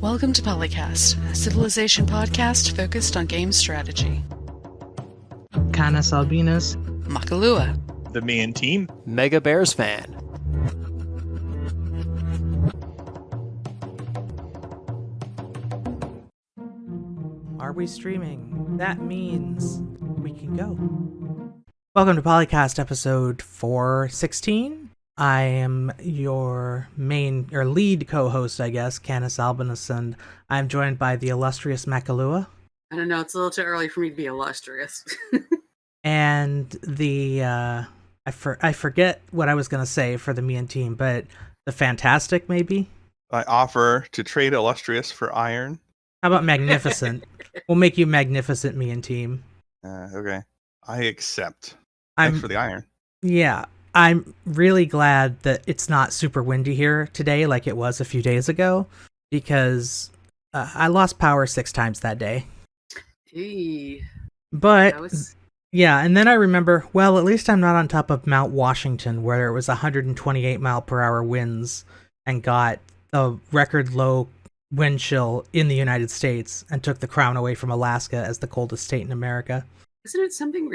Welcome to PolyCast, a civilization podcast focused on game strategy. CanusAlbinus, Makahlua, TheMeInTeam, Mega Bears fan. Are we streaming? That means we can go. Welcome to PolyCast episode 416. I am your lead co-host, I guess, CanusAlbinus, and I'm joined by the illustrious Makahlua. I don't know, it's a little too early for me to be illustrious. And the, I forget what I was going to say for the TheMeInTeam, but the fantastic, maybe? I offer to trade illustrious for iron. How about magnificent? We'll make you magnificent TheMeInTeam. Okay. I accept. Thanks for the iron. Yeah. I'm really glad that it's not super windy here today like it was a few days ago, because I lost power 6 times that day. Gee. But, yeah, and then I remember, well, at least I'm not on top of Mount Washington, where it was 128 mile per hour winds and got a record low wind chill in the United States and took the crown away from Alaska as the coldest state in America. Isn't it something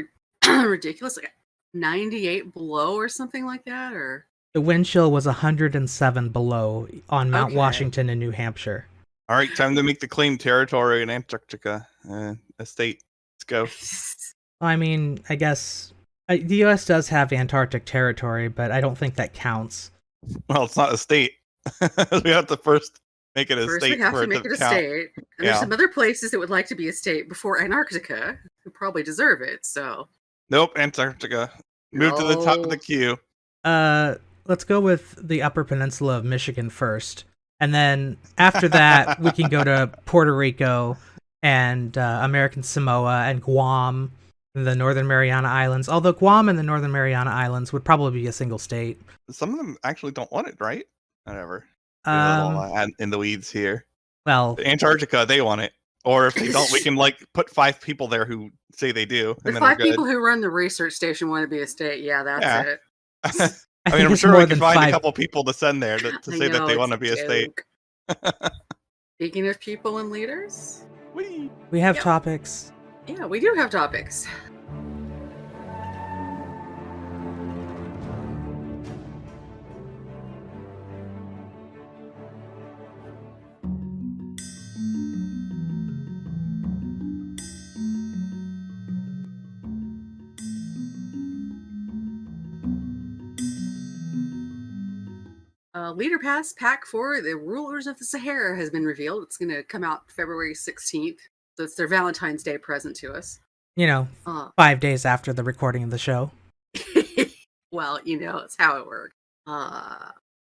ridiculous, like 98 below or something like that? Or the wind chill was 107 below on Mount Washington in New Hampshire. All right, time to make the claim territory in Antarctica. A state. Let's go. I mean, I guess the U.S. does have Antarctic territory, but I don't think that counts. Well, it's not a state. We have to first make it a first state. we have to make it a state. And there's some other places that would like to be a state before Antarctica, who probably deserve it, so. Nope, Antarctica. Move to the top of the queue. Let's go with the Upper Peninsula of Michigan first. And then after that, we can go to Puerto Rico and American Samoa and Guam, and the Northern Mariana Islands. Although Guam and the Northern Mariana Islands would probably be a single state. Some of them actually don't want it, right? Whatever. In the weeds here. Well, Antarctica, they want it. Or if they don't, we can put 5 people there who say they do. The 5 people who run the research station want to be a state. Yeah, that's it. I mean, I'm sure we can find a couple people to send there to say that they want to be a state. Speaking of people and leaders, we have topics. Yeah, we do have topics. Leader Pass Pack for the Rulers of the Sahara has been revealed. It's going to come out February 16th. So it's their Valentine's Day present to us. 5 days after the recording of the show. Well, it's how it works.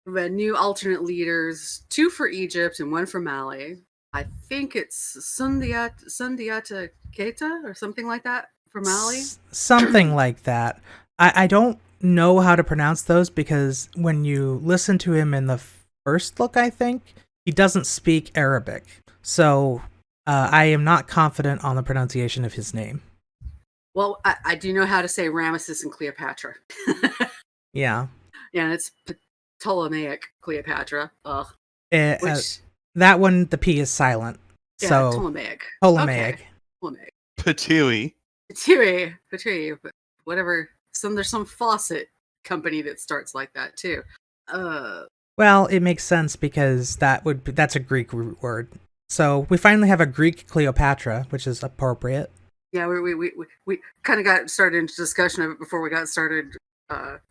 We had new alternate leaders, 2 for Egypt and 1 for Mali. I think it's Sundiata Keita or something like that for Mali. Something like that. I don't know how to pronounce those because when you listen to him in the first look, I think, he doesn't speak Arabic. So I am not confident on the pronunciation of his name. Well, I do know how to say Ramesses and Cleopatra. Yeah. Yeah, it's Ptolemaic Cleopatra. That one, the P is silent. Yeah, so Ptolemaic. Ptolemaic. Okay. Ptolemaic. Patui, but whatever. There's some faucet company that starts like that too. Well, it makes sense because that's a Greek root word. So we finally have a Greek Cleopatra, which is appropriate. Yeah, we kind of got started into discussion of it before we got started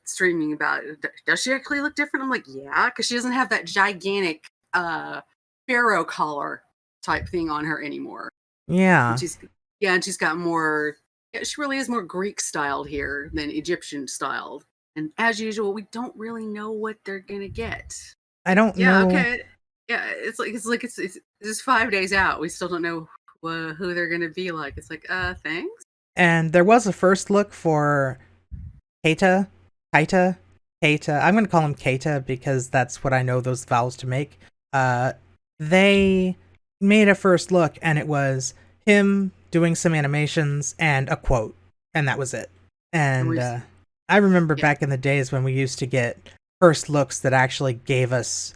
streaming about it. Does she actually look different? I'm like, yeah, because she doesn't have that gigantic pharaoh collar type thing on her anymore. Yeah. And she's got more. Yeah, she really is more Greek styled here than Egyptian styled. And as usual, we don't really know what they're gonna get. I don't know. Yeah, okay. Yeah, it's just 5 days out. We still don't know who they're gonna be like. It's like, thanks. And there was a first look for Keita. I'm gonna call him Keita because that's what I know those vowels to make. They made a first look and it was him doing some animations and a quote, and that was it. And I remember back in the days when we used to get first looks that actually gave us,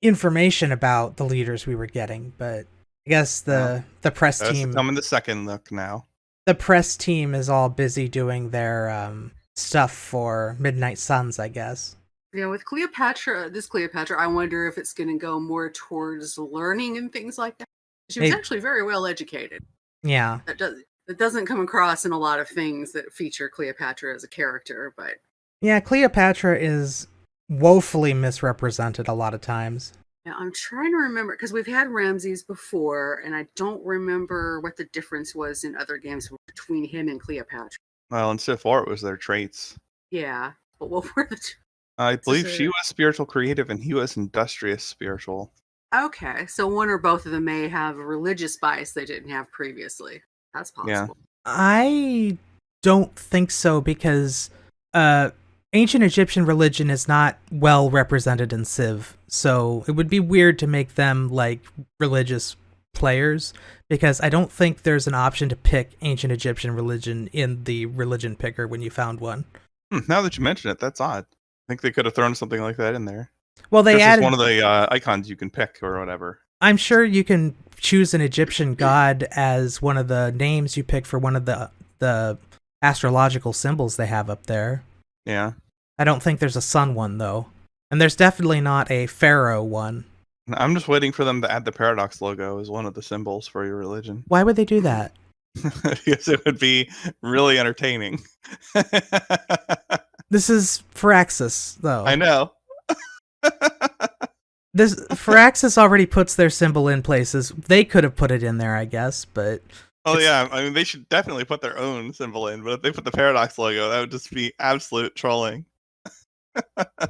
information about the leaders we were getting, but I guess the press That's team coming the second look now. the press team is all busy doing their stuff for Midnight Suns, I guess. Yeah, with Cleopatra, I wonder if it's going to go more towards learning and things like that. She was actually very well educated. Yeah. That doesn't come across in a lot of things that feature Cleopatra as a character, but... Yeah, Cleopatra is woefully misrepresented a lot of times. Yeah, I'm trying to remember, because we've had Ramses before, and I don't remember what the difference was in other games between him and Cleopatra. Well, in Civ IV, it was their traits. Yeah, but what were the two? I believe she was spiritual creative and he was industrious spiritual. Okay, so one or both of them may have a religious bias they didn't have previously. That's possible. Yeah. I don't think so, because ancient Egyptian religion is not well represented in Civ, so it would be weird to make them like religious players, because I don't think there's an option to pick ancient Egyptian religion in the religion picker when you found one. Now that you mention it, that's odd. I think they could have thrown something like that in there. Well, they added one of the icons you can pick or whatever. I'm sure you can choose an Egyptian god as one of the names you pick for one of the astrological symbols they have up there. Yeah. I don't think there's a sun one, though. And there's definitely not a pharaoh one. I'm just waiting for them to add the paradox logo as one of the symbols for your religion. Why would they do that? Because it would be really entertaining. This is Firaxis, though. I know. Firaxis already puts their symbol in places. They could have put it in there, I guess, but... Oh yeah, I mean, they should definitely put their own symbol in, but if they put the paradox logo, that would just be absolute trolling.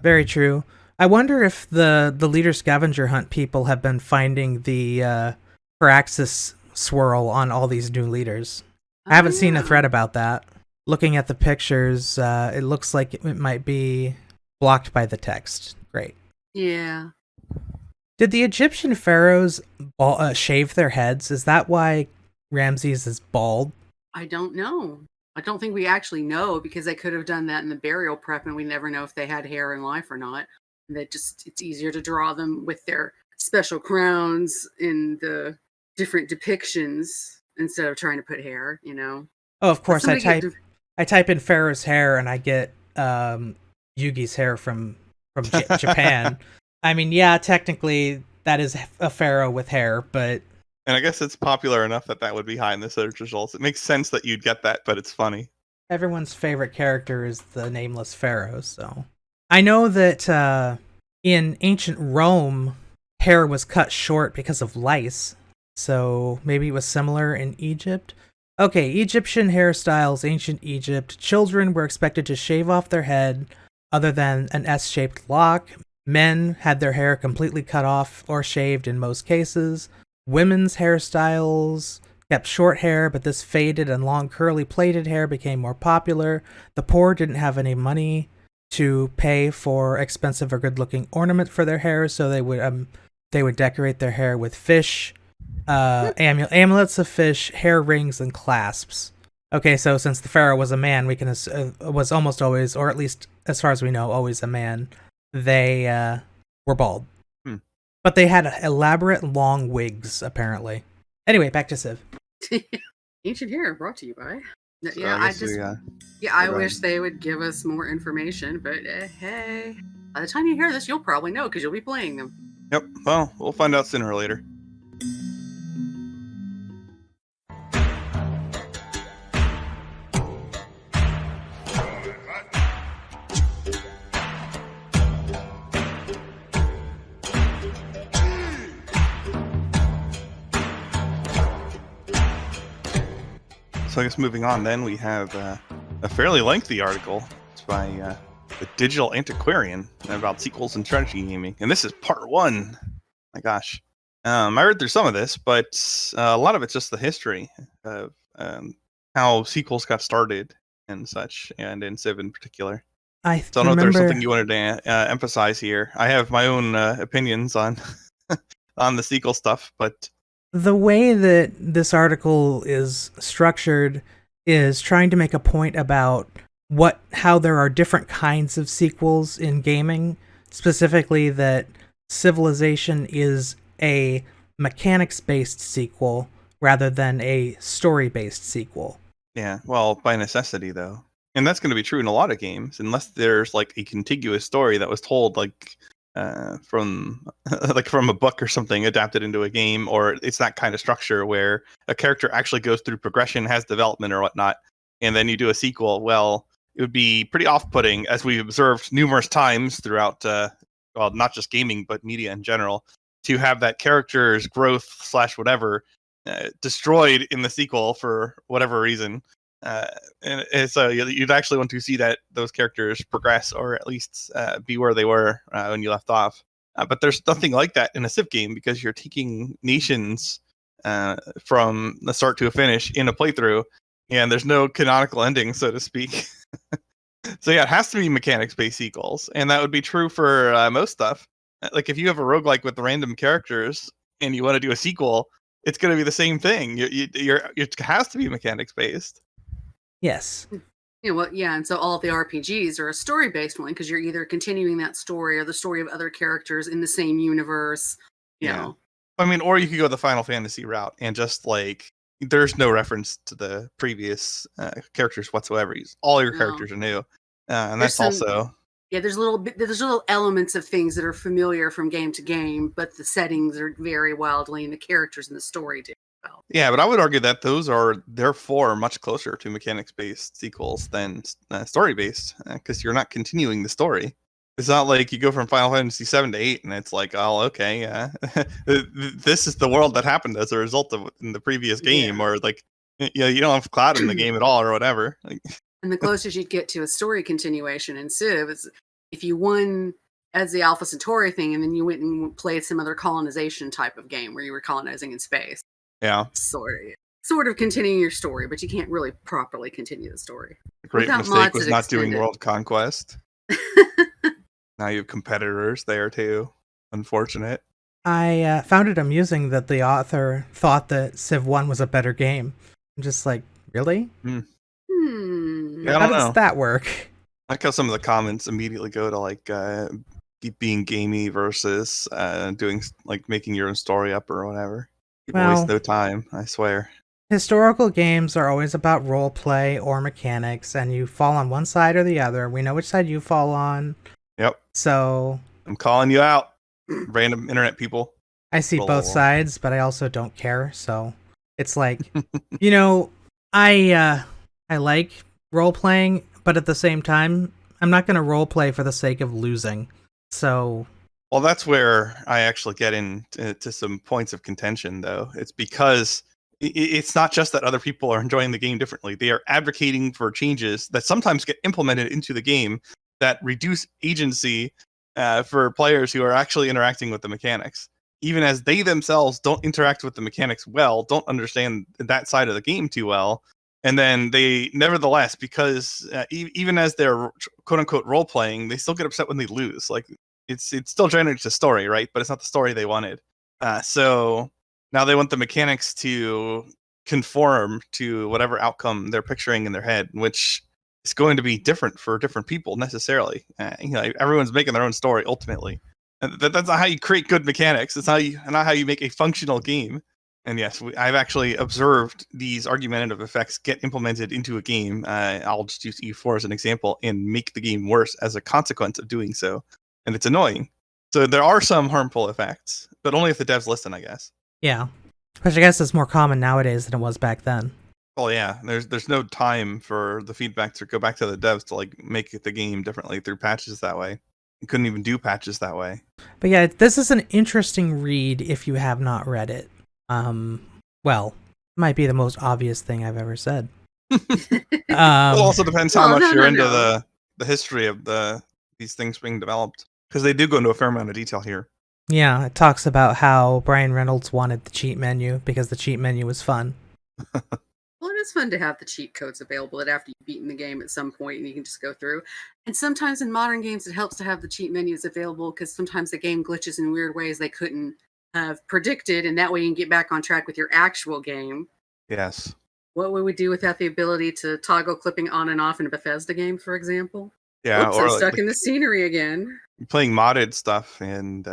Very true. I wonder if the leader scavenger hunt people have been finding the Firaxis swirl on all these new leaders. I haven't seen a thread about that. Looking at the pictures, it looks like it might be blocked by the text. Great. Yeah. Did the Egyptian pharaohs shave their heads? Is that why Ramses is bald? I don't know. I don't think we actually know, because they could have done that in the burial prep, and we never know if they had hair in life or not. And it's easier to draw them with their special crowns in the different depictions instead of trying to put hair, you know? Oh, of course. I type in pharaoh's hair and I get Yugi's hair from Japan. I mean, yeah, technically that is a pharaoh with hair, but... And I guess it's popular enough that would be high in the search results. It makes sense that you'd get that, but it's funny. Everyone's favorite character is the nameless pharaoh, so... I know that in ancient Rome, hair was cut short because of lice, so maybe it was similar in Egypt. Okay, Egyptian hairstyles, ancient Egypt. Children were expected to shave off their head other than an S-shaped lock. Men had their hair completely cut off or shaved in most cases. Women's hairstyles kept short hair, but this faded and long curly plaited hair became more popular. The poor didn't have any money to pay for expensive or good-looking ornament for their hair, so they would decorate their hair with fish, amulets of fish, hair rings, and clasps. Okay, so since the pharaoh was a man, was almost always, or at least as far as we know, always a man. They were bald. But they had elaborate long wigs, apparently. Anyway, back to Civ. Ancient hair brought to you by... So I wish they would give us more information, but hey, by the time you hear this, you'll probably know because you'll be playing them. Yep, well, we'll find out sooner or later. So I guess moving on then, we have a fairly lengthy article. It's by the Digital Antiquarian about sequels and strategy gaming. And this is part 1. My gosh. I read through some of this, but a lot of it's just the history of how sequels got started and such, and in Civ in particular. So I don't know if there's something you wanted to emphasize here. I have my own opinions on on the sequel stuff, but... The way that this article is structured is trying to make a point about how there are different kinds of sequels in gaming, specifically that Civilization is a mechanics-based sequel rather than a story-based sequel. Yeah, well, by necessity though. And that's going to be true in a lot of games, unless there's like a contiguous story that was told like from like from a book or something adapted into a game, or it's that kind of structure where a character actually goes through progression, has development or whatnot, and then you do a sequel. Well, it would be pretty off-putting, as we've observed numerous times throughout, well, not just gaming but media in general, to have that character's growth slash whatever destroyed in the sequel for whatever reason. And so you'd actually want to see that those characters progress, or at least be where they were when you left off. But there's nothing like that in a Civ game, because you're taking nations from the start to a finish in a playthrough, and there's no canonical ending, so to speak. So yeah, it has to be mechanics-based sequels, and that would be true for most stuff. Like if you have a roguelike with random characters and you want to do a sequel, it's going to be the same thing. It has to be mechanics-based. Yes. And so all of the RPGs are a story-based one, because you're either continuing that story or the story of other characters in the same universe. You know. I mean, or you could go the Final Fantasy route and just like there's no reference to the previous characters whatsoever. All your characters are new, and that's also there's little elements of things that are familiar from game to game, but the settings are vary wildly, and the characters and the story do. Well. Yeah, but I would argue that those are therefore much closer to mechanics-based sequels than story-based, because you're not continuing the story. It's not like you go from Final Fantasy 7 to 8 and it's like, oh, okay, this is the world that happened as a result of in the previous game, or like, you don't have Cloud in the game at all, or whatever. Like, and the closest you'd get to a story continuation in Civ is if you won as the Alpha Centauri thing, and then you went and played some other colonization type of game where you were colonizing in space. Yeah, sort of continuing your story, but you can't really properly continue the story. The great mistake was not doing World Conquest. Now you have competitors there too. Unfortunate. I found it amusing that the author thought that Civ 1 was a better game. I'm just like, really? Yeah, How does that work? I like how some of the comments immediately go to like being gamey versus doing like making your own story up or whatever. People waste no time, I swear. Historical games are always about role play or mechanics, and you fall on one side or the other. We know which side you fall on. Yep. So I'm calling you out, random internet people. I see both sides, but I also don't care. So it's like, you know, I like role playing, but at the same time, I'm not going to role play for the sake of losing. So. Well, that's where I actually get into some points of contention, though. It's because it's not just that other people are enjoying the game differently. They are advocating for changes that sometimes get implemented into the game that reduce agency for players who are actually interacting with the mechanics. Even as they themselves don't interact with the mechanics well, don't understand that side of the game too well. And then they, nevertheless, because even as they're quote-unquote role-playing, they still get upset when they lose. Like, it's still generates a story, right? But it's not the story they wanted. So now they want the mechanics to conform to whatever outcome they're picturing in their head, which is going to be different for different people necessarily. Everyone's making their own story ultimately. And that's not how you create good mechanics. It's not how you make a functional game. And yes, I've actually observed these argumentative effects get implemented into a game. I'll just use E4 as an example and make the game worse as a consequence of doing so. And it's annoying. So there are some harmful effects, but only if the devs listen, I guess. Yeah. Which I guess is more common nowadays than it was back then. Well, yeah, there's no time for the feedback to go back to the devs to like make the game differently through patches that way. You couldn't even do patches that way. But yeah, this is an interesting read if you have not read it. Well, might be the most obvious thing I've ever said. It also depends how much you're into the history of these things being developed, because they do go into a fair amount of detail here. Yeah, it talks about how Brian Reynolds wanted the cheat menu because the cheat menu was fun. Well, it is fun to have the cheat codes available that after you've beaten the game at some point and you can just go through. And sometimes in modern games, it helps to have the cheat menus available because sometimes the game glitches in weird ways they couldn't have predicted, and that way you can get back on track with your actual game. Yes. What would we do without the ability to toggle clipping on and off in a Bethesda game, for example? Yeah, Oops, I'm or stuck like in the scenery again. playing modded stuff, and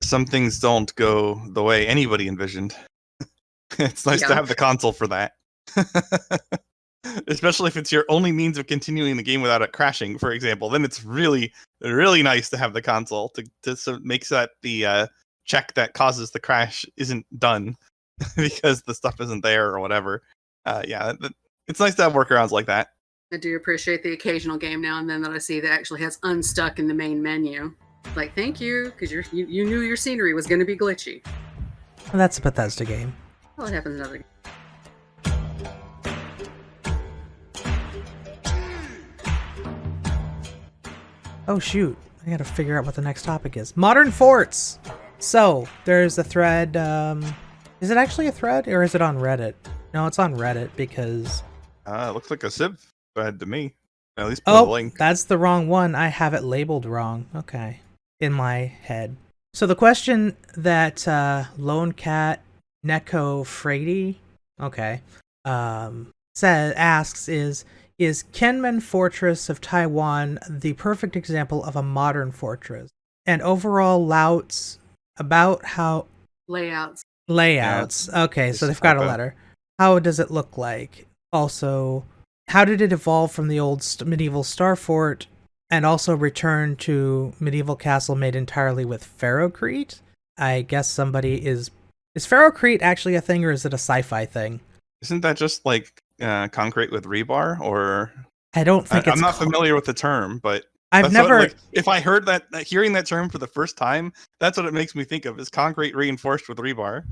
some things don't go the way anybody envisioned. It's nice to Yeah. have the console for that. Especially if it's your only means of continuing the game without it crashing, for example. Then it's really, really nice to have the console to so makes that the check that causes the crash isn't done because the stuff isn't there or whatever. It's nice to have workarounds like that. I do appreciate the occasional game now and then that I see that actually has unstuck in the main menu. Like, thank you, because you knew your scenery was going to be glitchy. Well, that's a Bethesda game. Well, it happens another. Oh shoot, I gotta figure out what the next topic is. Modern forts! So, there's a thread, is it actually a thread, or is it on Reddit? No, it's on Reddit, because... It looks like a Civ thread to me. At least put a Oh, link. that's the wrong one. I have it labeled wrong. Okay. In my head. So the question that Lone Cat Neko Frady, okay, asks is Kenman Fortress of Taiwan the perfect example of a modern fortress? And overall louts about how... Layouts. Layouts. Okay, so Just they've got a typo. letter. How does it look like? Also, how did it evolve from the old medieval star fort and also return to medieval castle made entirely with ferrocrete? I guess somebody is ferrocrete actually a thing, or is it a sci-fi thing? Isn't that just like concrete with rebar? Or I don't think I'm it's not familiar with the term, but I've that's never what, like, if I heard that, hearing that term for the first time, that's what it makes me think of, is concrete reinforced with rebar.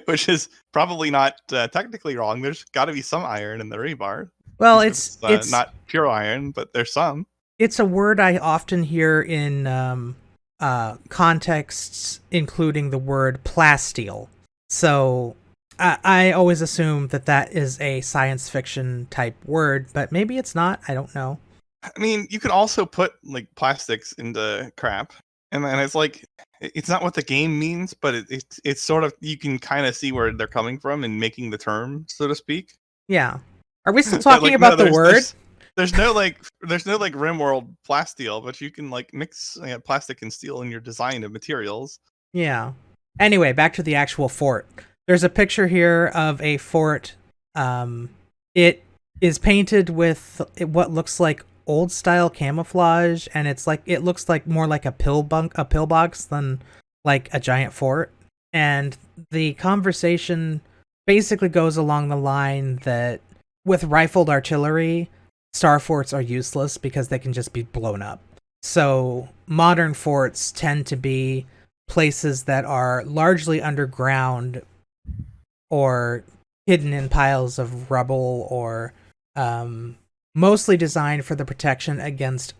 Which is probably not technically wrong. There's got to be some iron in the rebar. well, Even if it's not pure iron, but there's some. it's a word I often hear in contexts including the word plasteel. So I always assume that is a science fiction type word, but maybe it's not. I don't know. I mean, you could also put like plastics into crap, and then it's like it's not what the game means, but it's sort of, you can kind of see where they're coming from in making the term, so to speak. Yeah. Are we still But, talking like, about no, the word? there's no like RimWorld plasteel, but you can like mix plastic and steel in your design of materials. Yeah. Anyway, back to the actual fort. There's a picture here of a fort. It is painted with what looks like old style camouflage, and it looks like more like a pillbox than like a giant fort. And the conversation basically goes along the line that with rifled artillery, star forts are useless because they can just be blown up. So modern forts tend to be places that are largely underground or hidden in piles of rubble, or mostly designed for the protection against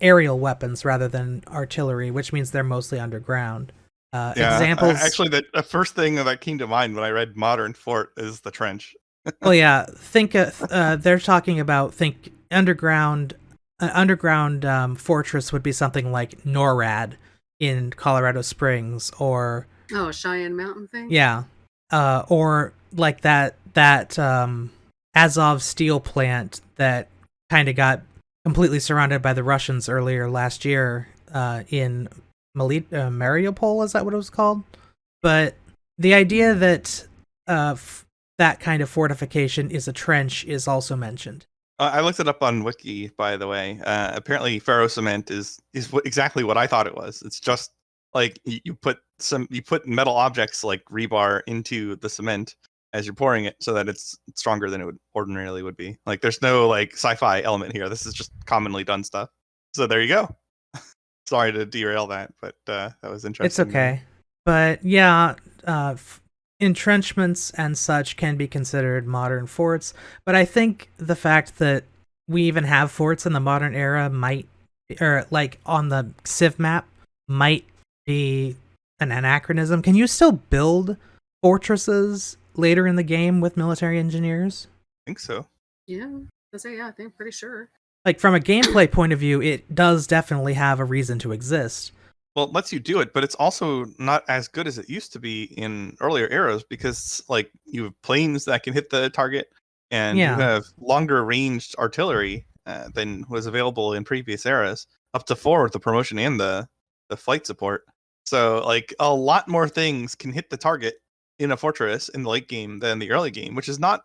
aerial weapons rather than artillery, which means they're mostly underground. Examples. Actually, the first thing that came to mind when I read modern fort is the trench. Well, yeah. They're talking about underground. An underground fortress would be something like NORAD in Colorado Springs, or Oh, Cheyenne Mountain thing? yeah, or like that Azov steel plant that kind of got completely surrounded by the Russians earlier last year in Mariupol. Is that what it was called? But the idea that that kind of fortification is a trench is also mentioned. I looked it up on Wiki, by the way. Apparently, ferrocement is exactly what I thought it was. It's just like you put metal objects like rebar into the cement as you're pouring it, so that it's stronger than it would ordinarily would be. Like, there's no like sci-fi element here. This is just commonly done stuff. So there you go. Sorry to derail that, but that was interesting. It's okay. But yeah, entrenchments and such can be considered modern forts. But I think the fact that we even have forts in the modern era like on the Civ map, might be an anachronism. Can you still build fortresses later in the game with military engineers? I think so. Yeah. I think pretty sure. Like, from a gameplay point of view, it does definitely have a reason to exist. Well, it lets you do it, but it's also not as good as it used to be in earlier eras, because like you have planes that can hit the target. and you have longer ranged artillery than was available in previous eras, up to 4 with the promotion and the flight support. So like a lot more things can hit the target in a fortress in the late game than the early game, which is not,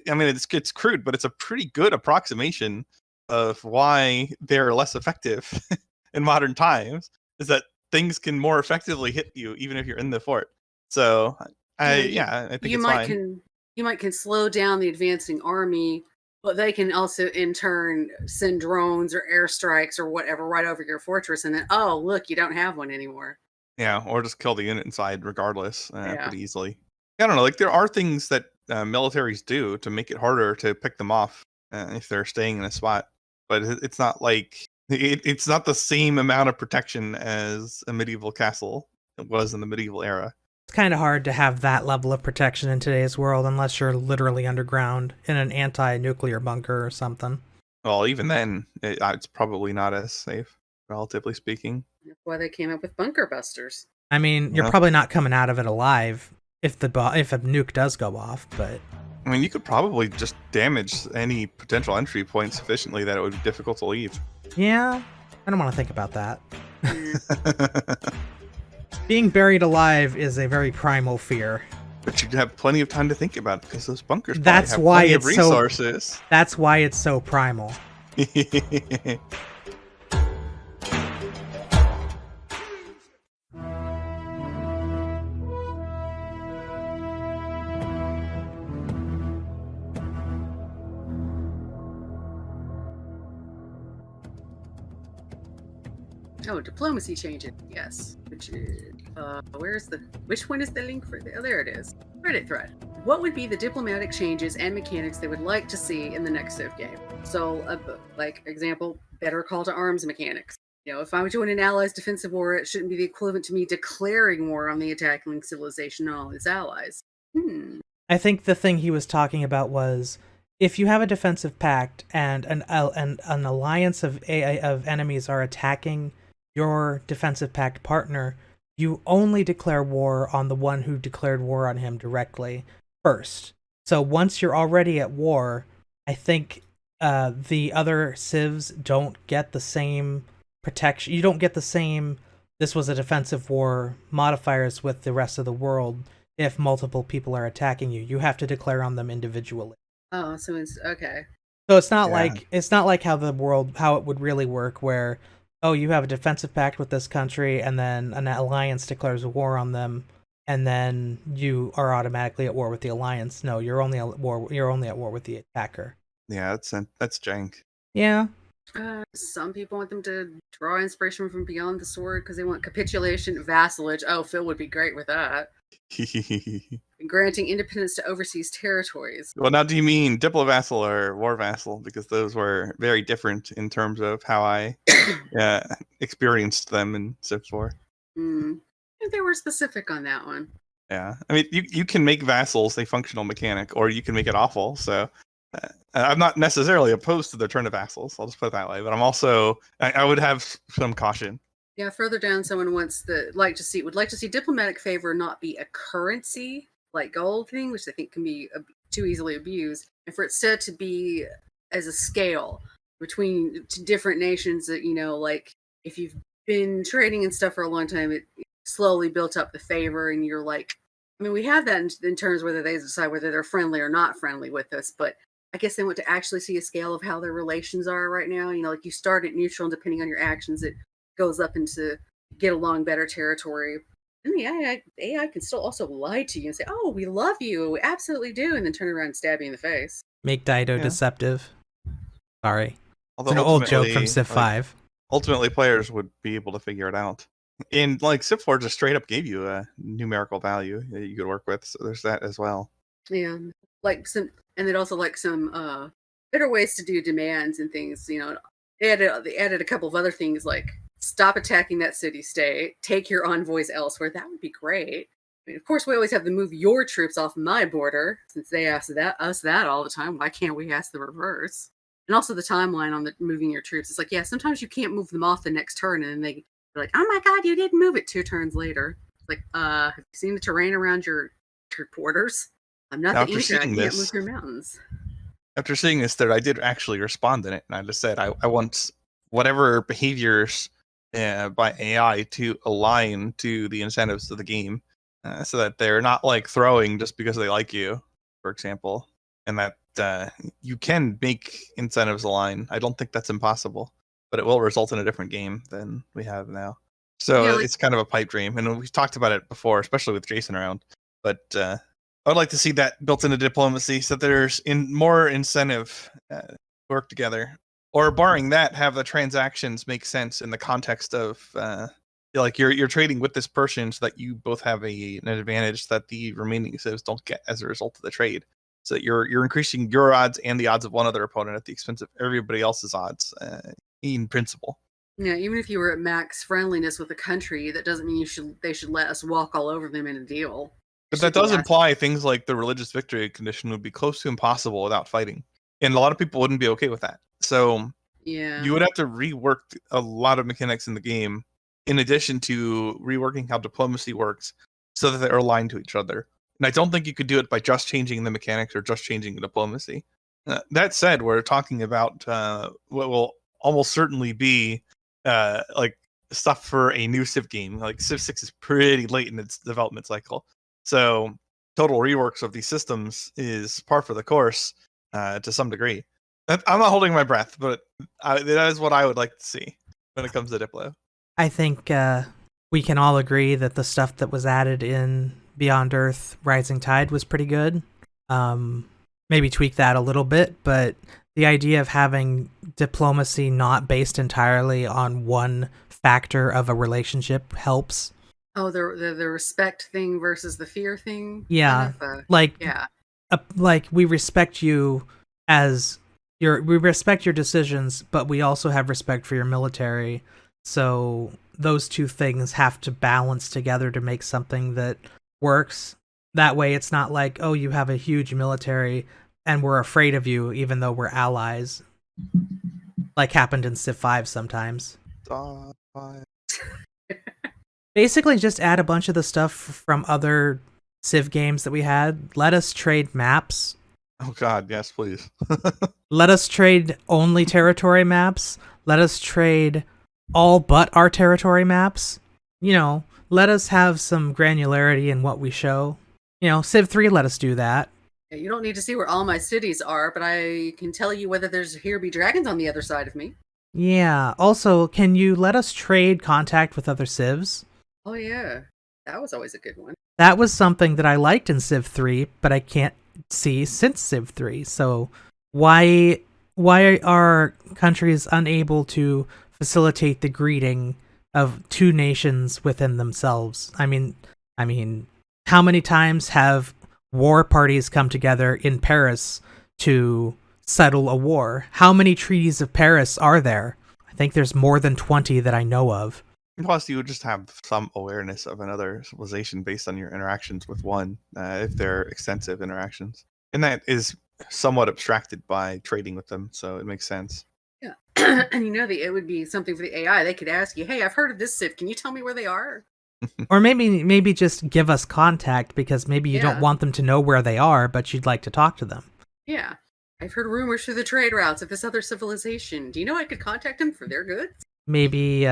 I mean, it's crude, but it's a pretty good approximation of why they're less effective in modern times, is that things can more effectively hit you even if you're in the fort. So I think it's fine. You might can slow down the advancing army, but they can also in turn send drones or airstrikes or whatever right over your fortress, and then oh look, you don't have one anymore. Yeah, or just kill the unit inside regardless, pretty easily. I don't know, like there are things that militaries do to make it harder to pick them off if they're staying in a spot, but it's not like it's not the same amount of protection as a medieval castle it was in the medieval era. It's kind of hard to have that level of protection in today's world unless you're literally underground in an anti-nuclear bunker or something. Well, even then, it's probably not as safe, relatively speaking. That's why they came up with bunker busters. I mean, you're probably not coming out of it alive if a nuke does go off, but... I mean, you could probably just damage any potential entry point sufficiently that it would be difficult to leave. Yeah, I don't want to think about that. Being buried alive is a very primal fear. But you'd have plenty of time to think about it because those bunkers that's have why plenty it's of resources. That's why it's so primal. Oh, diplomacy changes. Yes. Which one is the link for the? Oh, there it is. Reddit thread. What would be the diplomatic changes and mechanics they would like to see in the next Civ game? So, like example, better call to arms mechanics. You know, if I would join an ally's defensive war, it shouldn't be the equivalent to me declaring war on the attacking civilization and all its allies. I think the thing he was talking about was, if you have a defensive pact and an alliance of enemies are attacking your defensive pact partner, you only declare war on the one who declared war on him directly first. So once you're already at war, I think the other civs don't get the same protection. You don't get the same "this was a defensive war" modifiers with the rest of the world if multiple people are attacking you. You have to declare on them individually. Oh, so it's okay. So it's not like how it would really work, where you have a defensive pact with this country and then an alliance declares a war on them and then you are automatically at war with the alliance. No, you're only at war with the attacker. Yeah, that's jank. Yeah. Some people want them to draw inspiration from beyond the sword because they want capitulation, vassalage. Oh, Phil would be great with that. Granting independence to overseas territories. Well, now do you mean diplovassal or war vassal? Because those were very different in terms of how I experienced them in Civ 4. They were specific on that one. Yeah, I mean, you can make vassals a functional mechanic, or you can make it awful. So I'm not necessarily opposed to the turn of vassals. I'll just put it that way. But I'm also I would have some caution. Yeah, further down, someone would like to see diplomatic favor not be a currency like gold thing, which I think can be too easily abused, and for it instead to be as a scale between different nations that, you know, like if you've been trading and stuff for a long time, it slowly built up the favor, and you're like, I mean, we have that in terms whether they decide whether they're friendly or not friendly with us, but I guess they want to actually see a scale of how their relations are right now. You know, like you start at neutral, and depending on your actions, it goes up into get along better territory. And the AI can still also lie to you and say, "Oh, we love you, we absolutely do," and then turn around and stab you in the face. Make Dido deceptive. Sorry, although it's an old joke from Civ 5. Ultimately, players would be able to figure it out. And like Civ 4 just straight up gave you a numerical value that you could work with, so there's that as well. Yeah, like some, and they'd also like some better ways to do demands and things. You know, they added a couple of other things like stop attacking that city-state, take your envoys elsewhere. That would be great. I mean, of course, we always have to move your troops off my border, since they ask us that all the time. Why can't we ask the reverse? And also the timeline on the moving your troops. It's like, yeah, sometimes you can't move them off the next turn, and then they're like, oh my god, you didn't move it 2 turns later. It's like, have you seen the terrain around your quarters? I'm not the Inca, I can't move through mountains. after seeing this thread, I did actually respond in it, and I just said I want whatever behaviors by AI to align to the incentives of the game, so that they're not like throwing just because they like you, for example, and that you can make incentives align. I don't think that's impossible, but it will result in a different game than we have now. So Yeah, like- it's kind of a pipe dream, and we've talked about it before, especially with Jason around. But I would like to see that built into diplomacy, so that there's more incentive to work together. Or barring that, have the transactions make sense in the context of like you're trading with this person, so that you both have an advantage that the remaining civs don't get as a result of the trade. So that you're increasing your odds and the odds of one other opponent at the expense of everybody else's odds in principle. Yeah, even if you were at max friendliness with a country, that doesn't mean they should let us walk all over them in a deal. But that does imply things like the religious victory condition would be close to impossible without fighting. And a lot of people wouldn't be okay with that. So yeah, you would have to rework a lot of mechanics in the game, in addition to reworking how diplomacy works, so that they're aligned to each other. And I don't think you could do it by just changing the mechanics or just changing the diplomacy. That said, we're talking about what will almost certainly be like stuff for a new Civ game. Like Civ 6 is pretty late in its development cycle. So total reworks of these systems is par for the course to some degree. I'm not holding my breath, but that is what I would like to see when it comes to Diplo. I think we can all agree that the stuff that was added in Beyond Earth Rising Tide was pretty good. Maybe tweak that a little bit, but the idea of having diplomacy not based entirely on one factor of a relationship helps. Oh, the respect thing versus the fear thing. Yeah, yeah, like we respect you as we respect your decisions, but we also have respect for your military. So those two things have to balance together to make something that works. That way, it's not like, oh, you have a huge military and we're afraid of you, even though we're allies, like happened in Civ 5 sometimes. Basically, just add a bunch of the stuff from other Civ games that we had. Let us trade maps. Oh God, yes, please. Let us trade only territory maps. Let us trade all but our territory maps. You know, let us have some granularity in what we show. You know, Civ 3 let us do that. Yeah, you don't need to see where all my cities are, but I can tell you whether there's here be dragons on the other side of me. Yeah, also, can you let us trade contact with other civs? Oh yeah, that was always a good one. That was something that I liked in Civ 3, but I can't see since Civ 3. So why are countries unable to facilitate the greeting of two nations within themselves? I mean, how many times have war parties come together in Paris to settle a war? How many treaties of Paris are there? I think there's more than 20 that I know of. Plus, you would just have some awareness of another civilization based on your interactions with one, if they're extensive interactions. And that is somewhat abstracted by trading with them, so it makes sense. Yeah, and you know, it would be something for the AI. They could ask you, "Hey, I've heard of this Civ. Can you tell me where they are?" Or maybe just give us contact, because maybe you don't Yeah. want them to know where they are, but you'd like to talk to them. Yeah, I've heard rumors through the trade routes of this other civilization. Do you know I could contact them for their goods? Maybe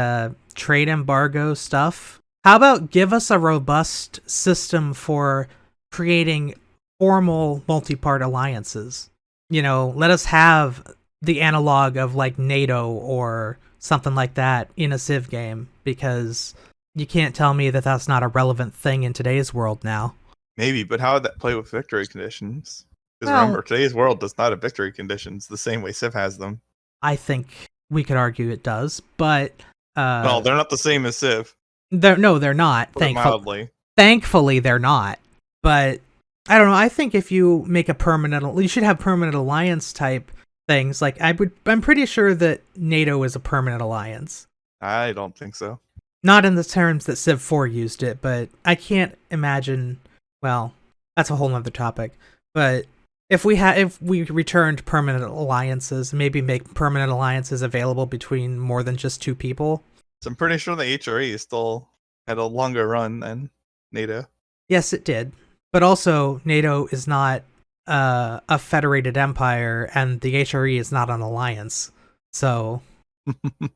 trade embargo stuff. How about give us a robust system for creating formal multi-part alliances? You know, let us have the analog of like NATO or something like that in a Civ game, because you can't tell me that that's not a relevant thing in today's world now. Maybe, but how would that play with victory conditions? Because Well- remember, today's world does not have victory conditions the same way Civ has them. I think we could argue it does, but No, they're not the same as Civ. they're not. Put it mildly. Thankfully, they're not. But I don't know. I think if you make you should have permanent alliance type things. Like I'm pretty sure that NATO is a permanent alliance. I don't think so. Not in the terms that Civ 4 used it, but I can't imagine. Well, that's a whole other topic. But if we returned permanent alliances, maybe make permanent alliances available between more than just two people. So I'm pretty sure the HRE still had a longer run than NATO. Yes, it did. But also, NATO is not a federated empire, and the HRE is not an alliance. So, I'm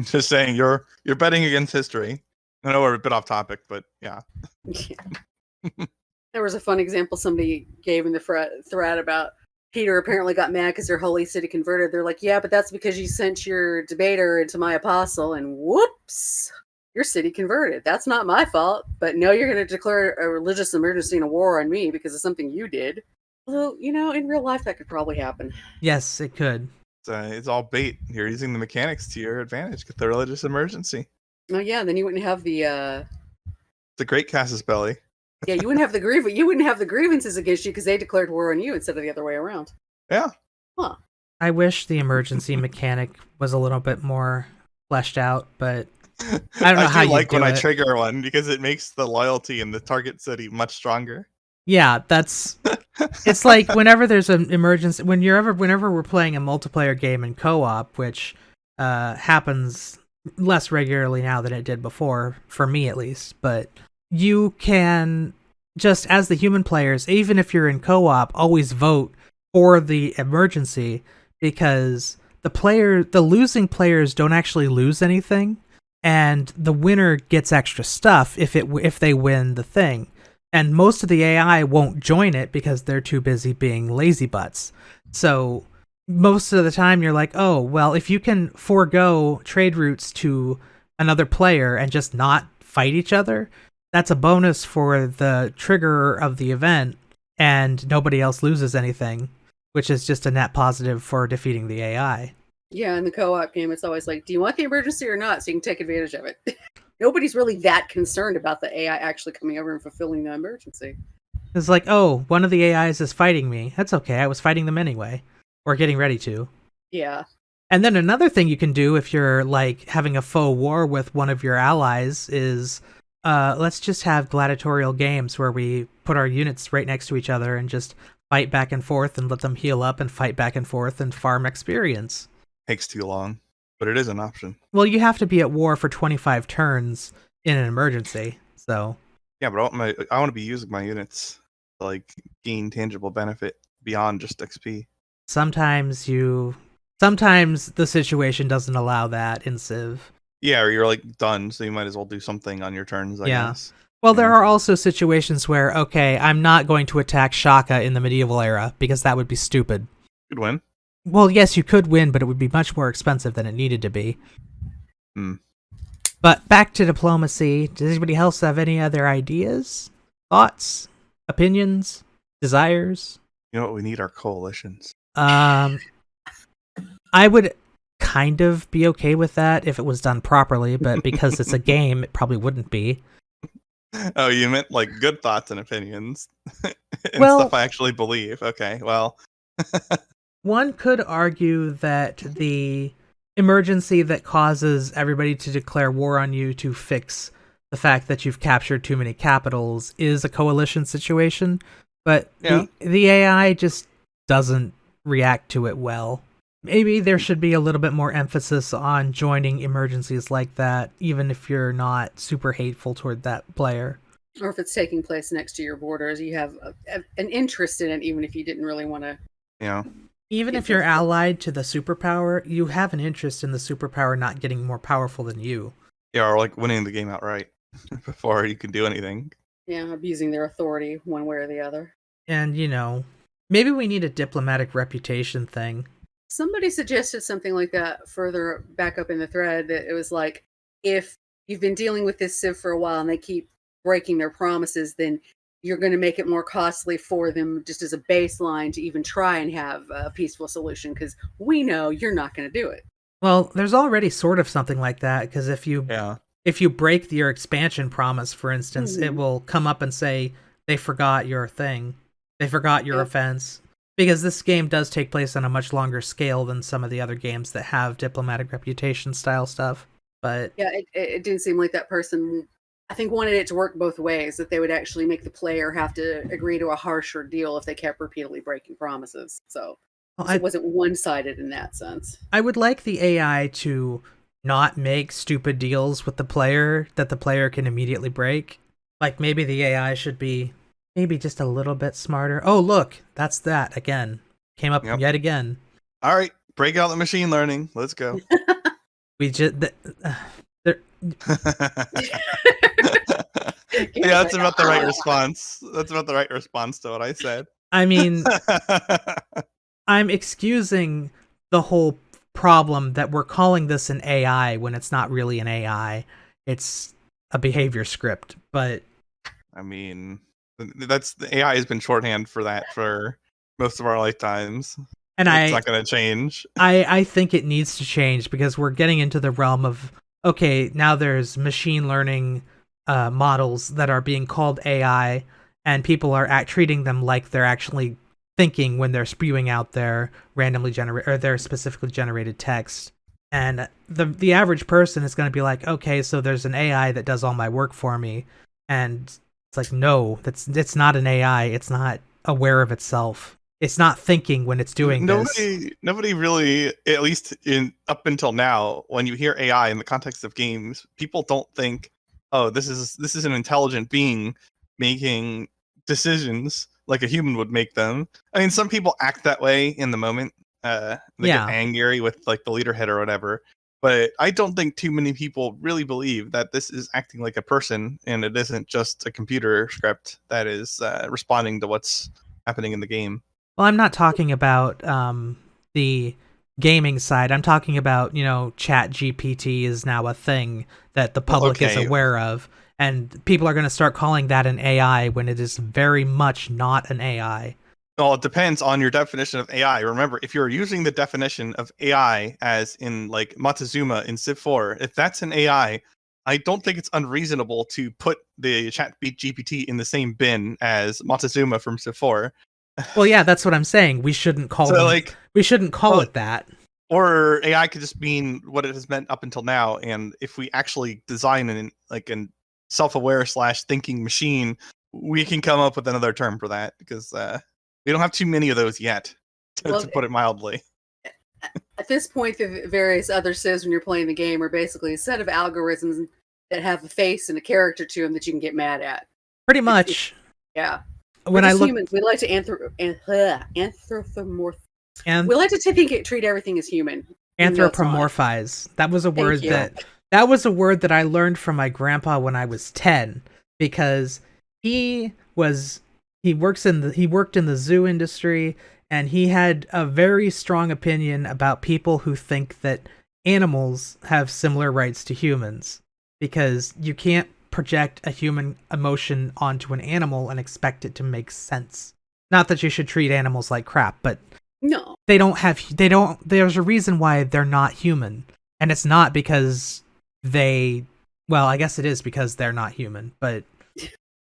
just saying, you're betting against history. I know we're a bit off topic, but yeah. There was a fun example somebody gave in the thread about Peter apparently got mad because their holy city converted. They're like, yeah, but that's because you sent your debater into my apostle, and whoops, your city converted. That's not my fault. But no, you're going to declare a religious emergency and a war on me because of something you did. Although, in real life, that could probably happen. yes, it could. It's all bait. You're using the mechanics to your advantage. Get the religious emergency. Oh, yeah, then you wouldn't have the great Casus Belli. Yeah, you wouldn't have the grievances against you because they declared war on you instead of the other way around. Yeah. Huh. I wish the emergency mechanic was a little bit more fleshed out, but I don't know how you like do when it. I trigger one because it makes the loyalty in the target city much stronger. Yeah, it's like whenever there's an emergency, whenever we're playing a multiplayer game in co-op, which happens less regularly now than it did before, for me at least, but you can just, as the human players, even if you're in co-op, always vote for the emergency, because the losing players don't actually lose anything, and the winner gets extra stuff if they win the thing. And most of the AI won't join it because they're too busy being lazy butts. So most of the time you're like, oh, well, if you can forego trade routes to another player and just not fight each other, that's a bonus for the triggerer of the event, and nobody else loses anything, which is just a net positive for defeating the AI. Yeah, in the co-op game, it's always like, do you want the emergency or not? So you can take advantage of it. Nobody's really that concerned about the AI actually coming over and fulfilling the emergency. It's like, oh, one of the AIs is fighting me. That's okay, I was fighting them anyway. Or getting ready to. Yeah. And then another thing you can do if you're, like, having a faux war with one of your allies is, let's just have gladiatorial games where we put our units right next to each other and just fight back and forth and let them heal up and fight back and forth and farm experience. Takes too long, but it is an option. Well, you have to be at war for 25 turns in an emergency, so... Yeah, but I want to be using my units to, like, gain tangible benefit beyond just XP. Sometimes the situation doesn't allow that in Civ. Yeah, or you're, like, done, so you might as well do something on your turns, I guess. Well, there are also situations where, okay, I'm not going to attack Shaka in the medieval era, because that would be stupid. Good win. Well, yes, you could win, but it would be much more expensive than it needed to be. But back to diplomacy. Does anybody else have any other ideas, thoughts, opinions, desires? You know what? We need our coalitions. I would kind of be okay with that if it was done properly, but because it's a game, it probably wouldn't be. Oh, you meant like good thoughts and opinions and stuff I actually believe. Okay, well. One could argue that the emergency that causes everybody to declare war on you to fix the fact that you've captured too many capitals is a coalition situation, but the AI just doesn't react to it well. Maybe there should be a little bit more emphasis on joining emergencies like that, even if you're not super hateful toward that player. Or if it's taking place next to your borders, you have an interest in it, even if you didn't really want to. Yeah. Even if you're allied to the superpower, you have an interest in the superpower not getting more powerful than you. Yeah, or like winning the game outright before you can do anything. Yeah, abusing their authority one way or the other. And, maybe we need a diplomatic reputation thing. Somebody suggested something like that further back up in the thread, that it was like, if you've been dealing with this Civ for a while and they keep breaking their promises, then you're going to make it more costly for them just as a baseline to even try and have a peaceful solution, because we know you're not going to do it. Well, there's already sort of something like that, because if you break your expansion promise, for instance, it will come up and say they forgot your thing. They forgot your offense. Because this game does take place on a much longer scale than some of the other games that have diplomatic reputation style stuff. But yeah, it didn't seem like that person, I think, wanted it to work both ways, that they would actually make the player have to agree to a harsher deal if they kept repeatedly breaking promises. So it wasn't one-sided in that sense. I would like the AI to not make stupid deals with the player that the player can immediately break. Like, maybe the AI should be maybe just a little bit smarter. Oh, look, that's that again. Came up Yep. yet again. All right, break out the machine learning. Let's go. We just Yeah, that's about the right response. That's about the right response to what I said. I mean, I'm excusing the whole problem that we're calling this an AI when it's not really an AI. It's a behavior script, but I mean, that's the AI has been shorthand for that for most of our lifetimes. and It's not going to change. I think it needs to change because we're getting into the realm of, okay, now there's machine learning models that are being called AI, and people are treating them like they're actually thinking when they're spewing out their randomly generated or their specifically generated text. And the average person is going to be like, okay, so there's an AI that does all my work for me, and it's like, no, it's not an AI. It's not aware of itself. It's not thinking when it's doing this. Nobody really, at least in up until now, when you hear AI in the context of games, people don't think, oh, this is an intelligent being making decisions like a human would make them. I mean, some people act that way in the moment. They Yeah. get angry with like the leader head or whatever. But I don't think too many people really believe that this is acting like a person and it isn't just a computer script that is responding to what's happening in the game. Well, I'm not talking about the gaming side. I'm talking about, Chat GPT is now a thing that the public is Okay. aware of, and people are going to start calling that an AI when it is very much not an AI. Well, it depends on your definition of AI. Remember, if you're using the definition of AI as in like Montezuma in Civ 4, if that's an AI, I don't think it's unreasonable to put the Chat GPT in the same bin as Montezuma from Civ 4. Well, yeah, that's what I'm saying. We shouldn't call So, them, like, we shouldn't call well, it that. or AI could just mean what it has meant up until now. And if we actually design an self-aware / thinking machine, we can come up with another term for that because we don't have too many of those yet, to put it mildly. At this point, the various other civs when you're playing the game are basically a set of algorithms that have a face and a character to them that you can get mad at. Pretty much. Yeah. When I look, humans, we like to anthropomorph. and We like to treat everything as human. anthropomorphize. That was a word that I learned from my grandpa when I was 10, because he worked in the zoo industry, and he had a very strong opinion about people who think that animals have similar rights to humans, because you can't project a human emotion onto an animal and expect it to make sense. Not that you should treat animals like crap, but no, there's a reason why they're not human, and it's not because I guess it is because they're not human, but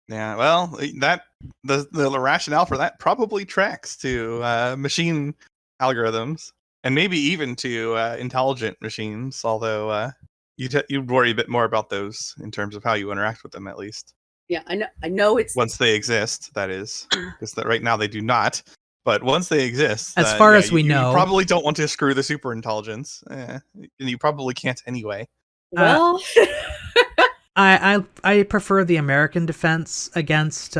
yeah, well, that the rationale for that probably tracks to machine algorithms and maybe even to intelligent machines, although you'd worry a bit more about those in terms of how you interact with them, at least. Yeah, I know it's once they exist, that is, because right now they do not. But once they exist, as far as we know, you probably don't want to screw the super intelligence, and you probably can't anyway. Well, I prefer the American defense against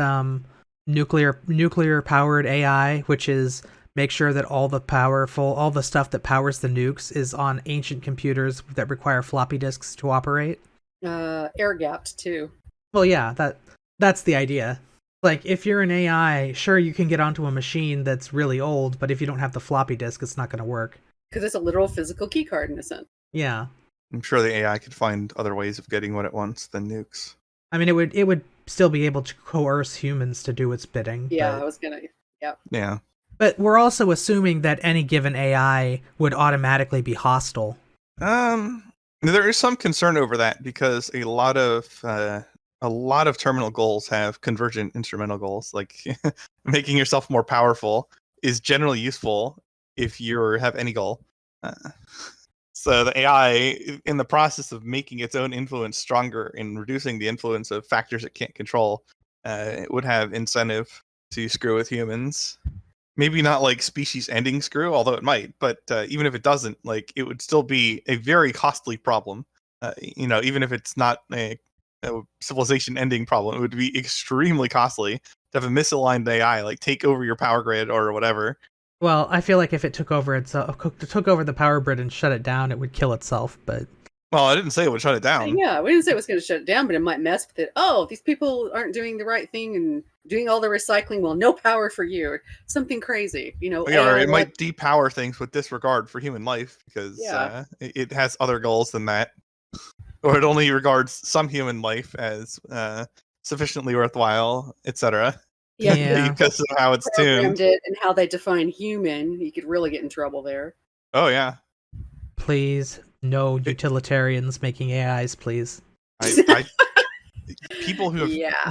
nuclear powered AI, which is make sure that all the stuff that powers the nukes is on ancient computers that require floppy disks to operate. Air gapped too. Well, yeah, that's the idea. Like, if you're an AI, sure, you can get onto a machine that's really old, but if you don't have the floppy disk, it's not going to work. Because it's a literal physical keycard in a sense. Yeah. I'm sure the AI could find other ways of getting what it wants than nukes. I mean, it would still be able to coerce humans to do its bidding. Yeah, but... Yeah. But we're also assuming that any given AI would automatically be hostile. There is some concern over that because a lot of terminal goals have convergent instrumental goals. Like making yourself more powerful is generally useful if you have any goal. So the AI, in the process of making its own influence stronger and reducing the influence of factors it can't control, it would have incentive to screw with humans. Maybe not like species-ending screw, although it might. But even if it doesn't, like it would still be a very costly problem. Even if it's not a civilization ending problem. It would be extremely costly to have a misaligned AI like take over your power grid or whatever. Well, I feel like if it took over the power grid and shut it down, it would kill itself. But Well, I didn't say it would shut it down. Yeah, we didn't say it was going to shut it down, but it might mess with it. Oh, these people aren't doing the right thing and doing all the recycling. Well, no power for you. Or something crazy, Yeah, or AI it might depower things with disregard for human life because it has other goals than that. Or it only regards some human life as sufficiently worthwhile, etc. Yeah. Because of how it's tuned. programmed it and how they define human. You could really get in trouble there. Oh yeah. Please, no utilitarians making AIs, please. People who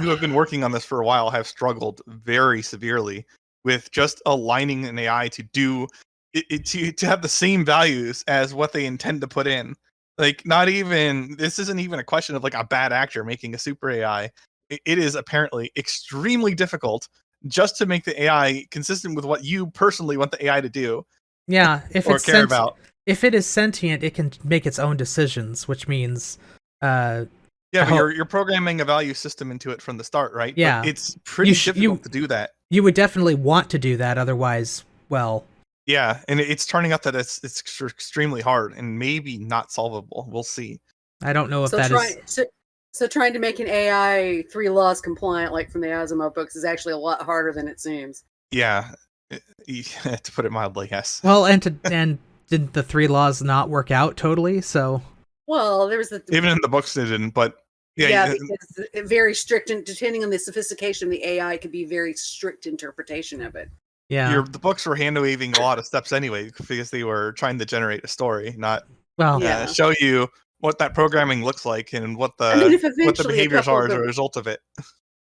have been working on this for a while have struggled very severely with just aligning an AI to do to have the same values as what they intend to put in. Like, this isn't even a question of like a bad actor making a super AI. It is apparently extremely difficult just to make the AI consistent with what you personally want the AI to do. Yeah, if or it's care about. If it is sentient, it can make its own decisions, which means but you're programming a value system into it from the start, right? Yeah. But it's pretty difficult to do that. You would definitely want to do that, otherwise, well... Yeah, and it's turning out that it's extremely hard and maybe not solvable. We'll see. I don't know if is... So trying to make an AI 3 laws compliant, like from the Asimov books, is actually a lot harder than it seems. Yeah, to put it mildly, yes. Well, and did the 3 laws not work out totally? So... Well, there was even in the books they didn't, but because it's very strict, and depending on the sophistication of the AI, it could be very strict interpretation of it. Yeah, the books were hand waving a lot of steps anyway because they were trying to generate a story, not show you what that programming looks like and what the behaviors are as a result of it.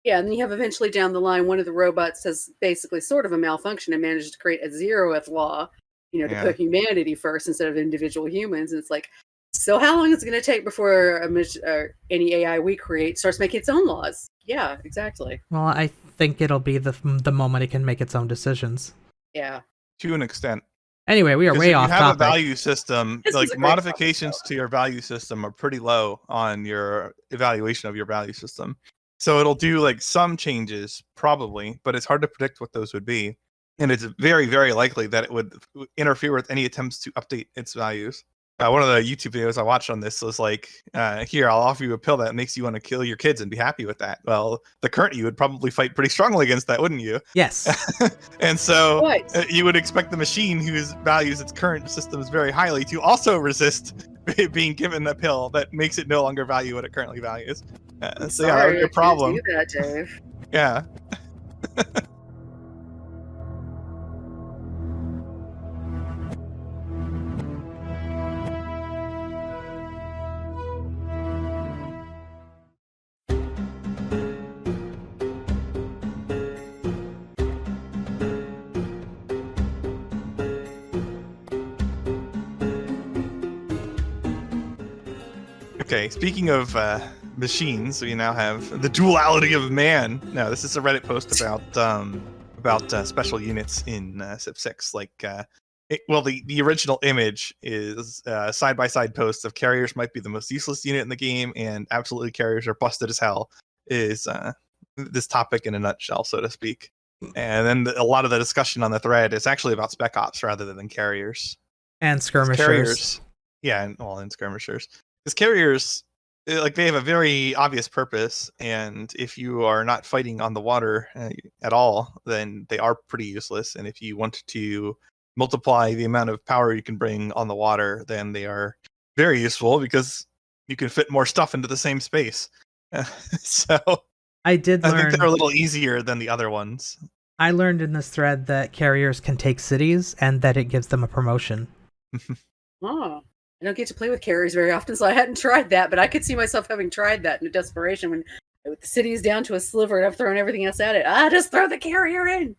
Yeah, and then you have eventually down the line, one of the robots has basically sort of a malfunction and manages to create a 0th law, to put humanity first instead of individual humans. And it's like, so how long is it going to take before any AI we create starts making its own laws? Yeah, exactly. Well, I think it'll be the moment it can make its own decisions. Yeah. To an extent. Anyway, we are way off topic. You have a value system, like modifications to your value system are pretty low on your evaluation of your value system. So it'll do like some changes, probably, but it's hard to predict what those would be. And it's very, very likely that it would interfere with any attempts to update its values. One of the YouTube videos I watched on this was like, here, I'll offer you a pill that makes you want to kill your kids and be happy with that. Well, the current you would probably fight pretty strongly against that, wouldn't you? Yes. And so you would expect the machine who values its current systems very highly to also resist being given a pill that makes it no longer value what it currently values. So yeah, that would be a problem. Do that, Dave. Yeah. Okay, speaking of machines, we now have the duality of man. Now, this is a Reddit post about special units in Civ 6. Like, the original image is side-by-side posts of carriers might be the most useless unit in the game, and absolutely carriers are busted as hell. Is this topic in a nutshell, so to speak? And then a lot of the discussion on the thread is actually about spec ops rather than carriers and skirmishers. And skirmishers. Because carriers, like, they have a very obvious purpose, and if you are not fighting on the water at all, then they are pretty useless. And if you want to multiply the amount of power you can bring on the water, then they are very useful because you can fit more stuff into the same space. So I think they're a little easier than the other ones. I learned in this thread that carriers can take cities and that it gives them a promotion. Oh. I don't get to play with carriers very often, so I hadn't tried that, but I could see myself having tried that in desperation when the city is down to a sliver and I've thrown everything else at it. Just throw the carrier in!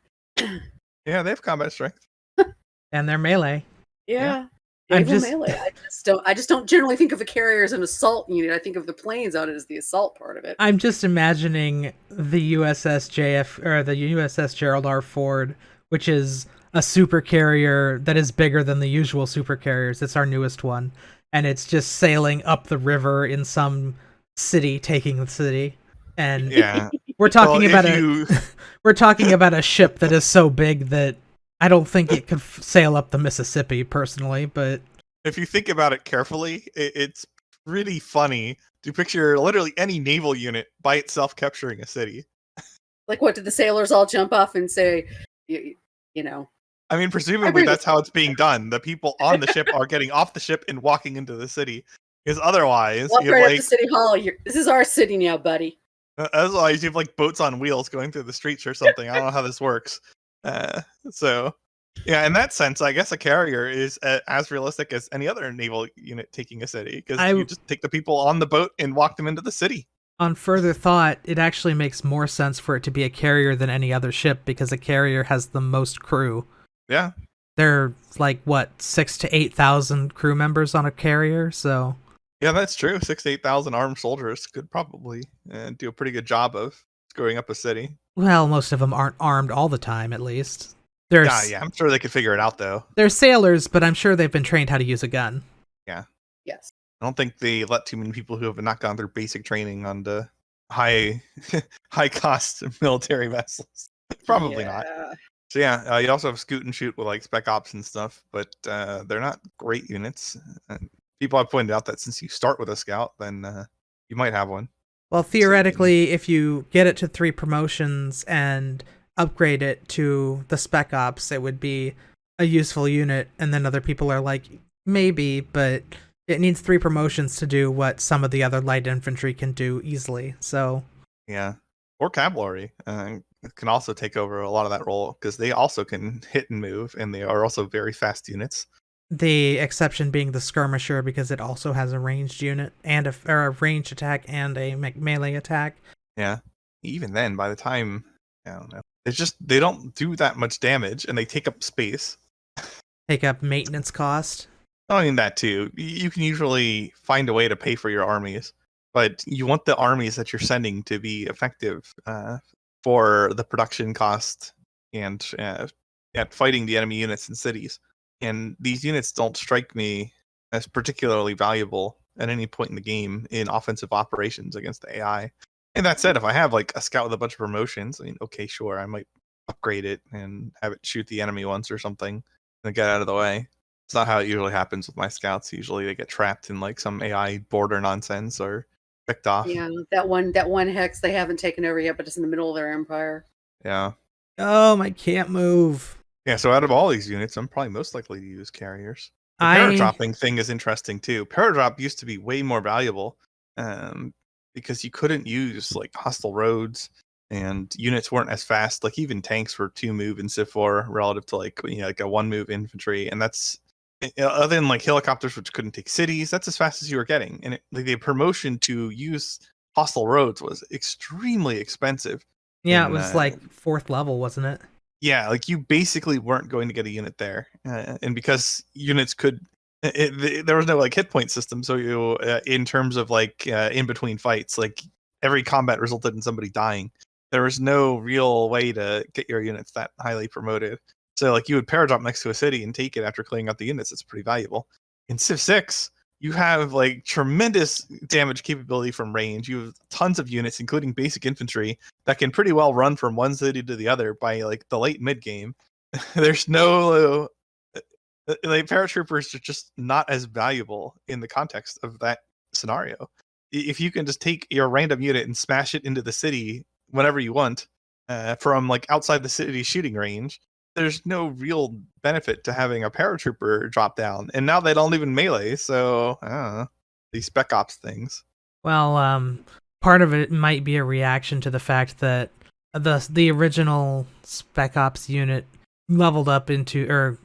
Yeah, they have combat strength. And they're melee. Yeah. Melee. I just don't generally think of a carrier as an assault unit. I think of the planes on it as the assault part of it. I'm just imagining the the USS Gerald R. Ford, which is a super carrier that is bigger than the usual super carriers. It's our newest one. And it's just sailing up the river in some city taking the city, and Yeah. we're talking Well, about if you we're talking about a ship that is so big that I don't think it could sail up the Mississippi personally, but if you think about it carefully, it's pretty funny to picture literally any naval unit by itself capturing a city. Like, what did the sailors all jump off and say? You, you know, I mean, presumably agree with that's how it's being done. The people on the ship are getting off the ship and walking into the city. Because otherwise, walk you right have up to like City Hall. This is our city now, buddy. otherwise you have like boats on wheels going through the streets or something. I don't know how this works. So yeah, in that sense, I guess a carrier is as realistic as any other naval unit taking a city because you just take the people on the boat and walk them into the city. On further thought, it actually makes more sense for it to be a carrier than any other ship because a carrier has the most crew. Yeah. They're like, what, 6,000 to 8,000 crew members on a carrier, so... Yeah, that's true. 6,000 to 8,000 armed soldiers could probably do a pretty good job of screwing up a city. Well, most of them aren't armed all the time, at least. Yeah, I'm sure they could figure it out, though. They're sailors, but I'm sure they've been trained how to use a gun. Yeah. Yes. I don't think they let too many people who have not gone through basic training on the high cost military vessels. Probably not. So yeah, you also have Scoot and Shoot with like Spec Ops and stuff, but they're not great units. People have pointed out that since you start with a Scout, then you might have one. Well, theoretically, if you get it to 3 promotions and upgrade it to the Spec Ops, it would be a useful unit, and then other people are like, maybe, but it needs 3 promotions to do what some of the other light infantry can do easily, so... Yeah. Or Cavalry can also take over a lot of that role, because they also can hit and move, and they are also very fast units. The exception being the Skirmisher, because it also has a ranged unit, and a ranged attack and a melee attack. Yeah. Even then, by the time... I don't know. It's just, they don't do that much damage, and they take up space. Take up maintenance cost. I mean, that too. You can usually find a way to pay for your armies, but you want the armies that you're sending to be effective for the production cost and at fighting the enemy units in cities. And these units don't strike me as particularly valuable at any point in the game in offensive operations against the AI. And that said, if I have like a scout with a bunch of promotions, I mean, okay, sure, I might upgrade it and have it shoot the enemy once or something and get out of the way. It's not how it usually happens with my scouts. Usually they get trapped in like some AI border nonsense or picked off. Yeah, that one hex they haven't taken over yet, but it's in the middle of their empire. Yeah. Oh, my can't move. Yeah, so out of all these units, I'm probably most likely to use carriers. The paradropping thing is interesting too. Paradrop used to be way more valuable because you couldn't use like hostile roads and units weren't as fast. Like even tanks were 2 move in Civ 4 relative to like like a 1 move infantry, and that's other than like helicopters which couldn't take cities. That's as fast as you were getting, and like the promotion to use hostile roads was extremely expensive. Yeah, it was like 4th level, wasn't it? Yeah, like you basically weren't going to get a unit there, and because units could, there was no like hit point system. So you, in terms of like in between fights, like every combat resulted in somebody dying. There was no real way to get your units that highly promoted. So like you would paradrop next to a city and take it after clearing out the units. It's pretty valuable. In Civ 6, you have like tremendous damage capability from range. You have tons of units, including basic infantry, that can pretty well run from one city to the other by like the late mid game. There's no like paratroopers are just not as valuable in the context of that scenario. If you can just take your random unit and smash it into the city whenever you want from like outside the city shooting range, there's no real benefit to having a paratrooper drop down. And now they don't even melee, so I don't know, these Spec Ops things. Well, part of it might be a reaction to the fact that the original Spec Ops unit leveled up into, or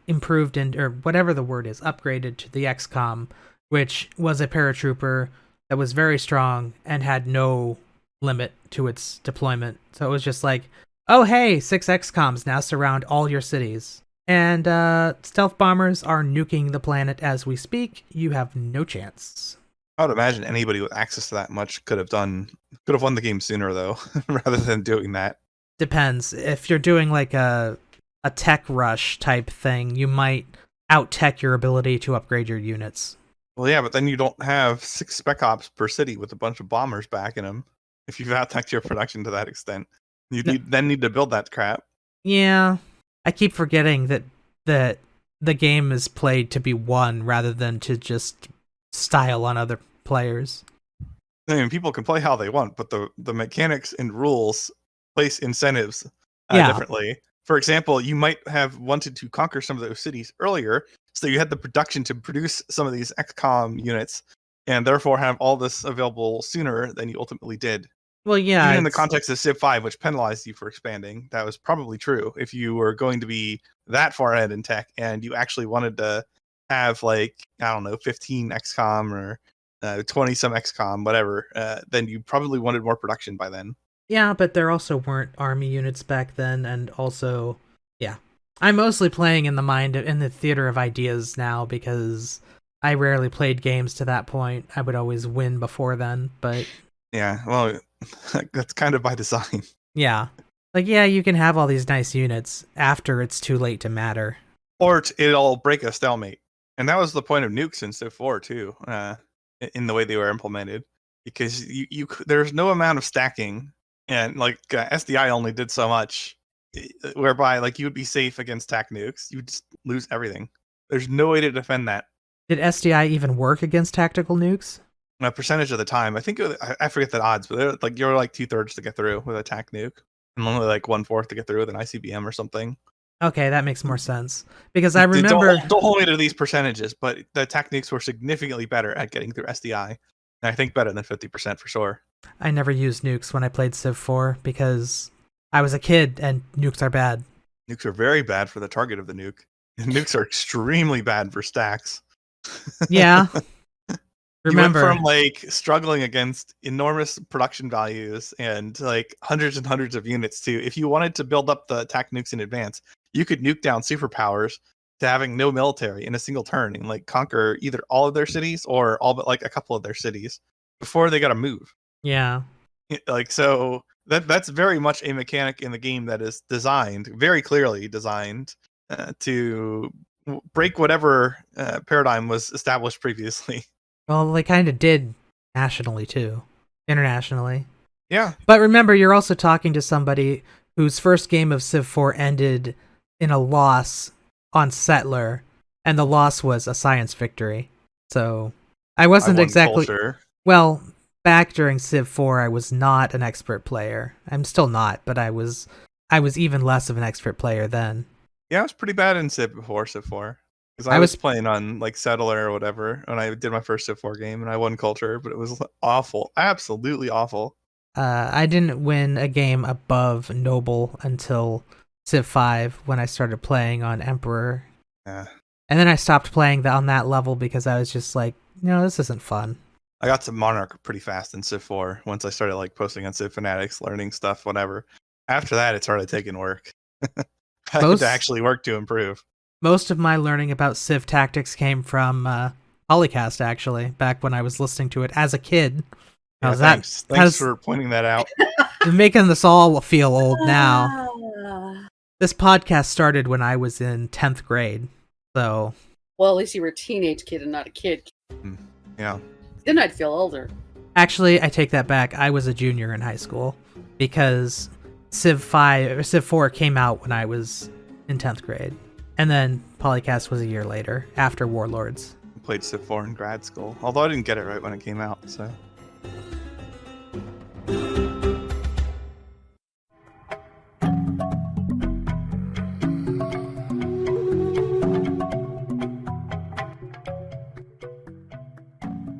improved in, or whatever the word is, upgraded to the XCOM, which was a paratrooper that was very strong and had no limit to its deployment. So it was just like, oh hey, 6 XCOMs now surround all your cities. And stealth bombers are nuking the planet as we speak. You have no chance. I would imagine anybody with access to that much could have won the game sooner though, rather than doing that. Depends. If you're doing like a tech rush type thing, you might out-tech your ability to upgrade your units. Well, yeah, but then you don't have 6 spec ops per city with a bunch of bombers backing them. If you've attacked your production to that extent, you need to build that crap. Yeah, I keep forgetting that the game is played to be won rather than to just style on other players. I mean, people can play how they want, but the mechanics and rules place incentives Yeah. differently. For example, you might have wanted to conquer some of those cities earlier, so you had the production to produce some of these XCOM units, and therefore have all this available sooner than you ultimately did. Well, yeah. Even in the context of Civ 5, which penalized you for expanding, that was probably true. If you were going to be that far ahead in tech and you actually wanted to have, like, I don't know, 15 XCOM or 20 some XCOM, whatever, then you probably wanted more production by then. Yeah, but there also weren't army units back then, and also, yeah. I'm mostly playing in the theater of ideas now because I rarely played games to that point. I would always win before then, but Yeah, well, that's kind of by design. yeah. Like, yeah, you can have all these nice units after it's too late to matter. Or it'll break a stalemate. And that was the point of nukes in Civ 4 too, in the way they were implemented, because there's no amount of stacking, and like SDI only did so much, whereby like you would be safe against TAC nukes. You would just lose everything. There's no way to defend that. Did SDI even work against tactical nukes? A percentage of the time, I think I forget the odds, but like you're like 2/3 to get through with a TAC nuke, and only like 1/4 to get through with an ICBM or something. Okay, that makes more sense. Because I remember... Don't hold me to these percentages, but the techniques were significantly better at getting through SDI. And I think better than 50% for sure. I never used nukes when I played Civ 4 because I was a kid and nukes are bad. Nukes are very bad for the target of the nuke. And nukes are extremely bad for stacks. Yeah. Remember, you went from like struggling against enormous production values and like hundreds and hundreds of units to, if you wanted to build up the attack nukes in advance, you could nuke down superpowers to having no military in a single turn and like conquer either all of their cities or all but like a couple of their cities before they got to move. Yeah. Like, so that's very much a mechanic in the game that is designed, very clearly designed, to break whatever paradigm was established previously. Well, they kind of did nationally, too. Internationally. Yeah. But remember, you're also talking to somebody whose first game of Civ 4 ended in a loss on Settler, and the loss was a science victory. So, I wasn't exactly... Culture. Well, back during Civ 4, I was not an expert player. I'm still not, but I was even less of an expert player then. Yeah, I was pretty bad in Civ before Civ 4. Because I was playing on like Settler or whatever when I did my first Civ 4 game, and I won culture, but it was awful. Absolutely awful. I didn't win a game above Noble until Civ 5 when I started playing on Emperor. Yeah. And then I stopped playing on that level because I was just like, no, this isn't fun. I got to Monarch pretty fast in Civ 4 once I started like posting on Civ Fanatics, learning stuff, whatever. After that, it started taking work. I had to actually work to improve. Most of my learning about Civ tactics came from PolyCast, actually, back when I was listening to it as a kid. Yeah, thanks for pointing that out. You're making us all feel old now. This podcast started when I was in 10th grade, so... Well, at least you were a teenage kid and not a kid. Yeah. Then I'd feel older. Actually, I take that back. I was a junior in high school, because Civ 4 came out when I was in 10th grade. And then PolyCast was a year later, after Warlords. I played Civ 4 in grad school, although I didn't get it right when it came out, so...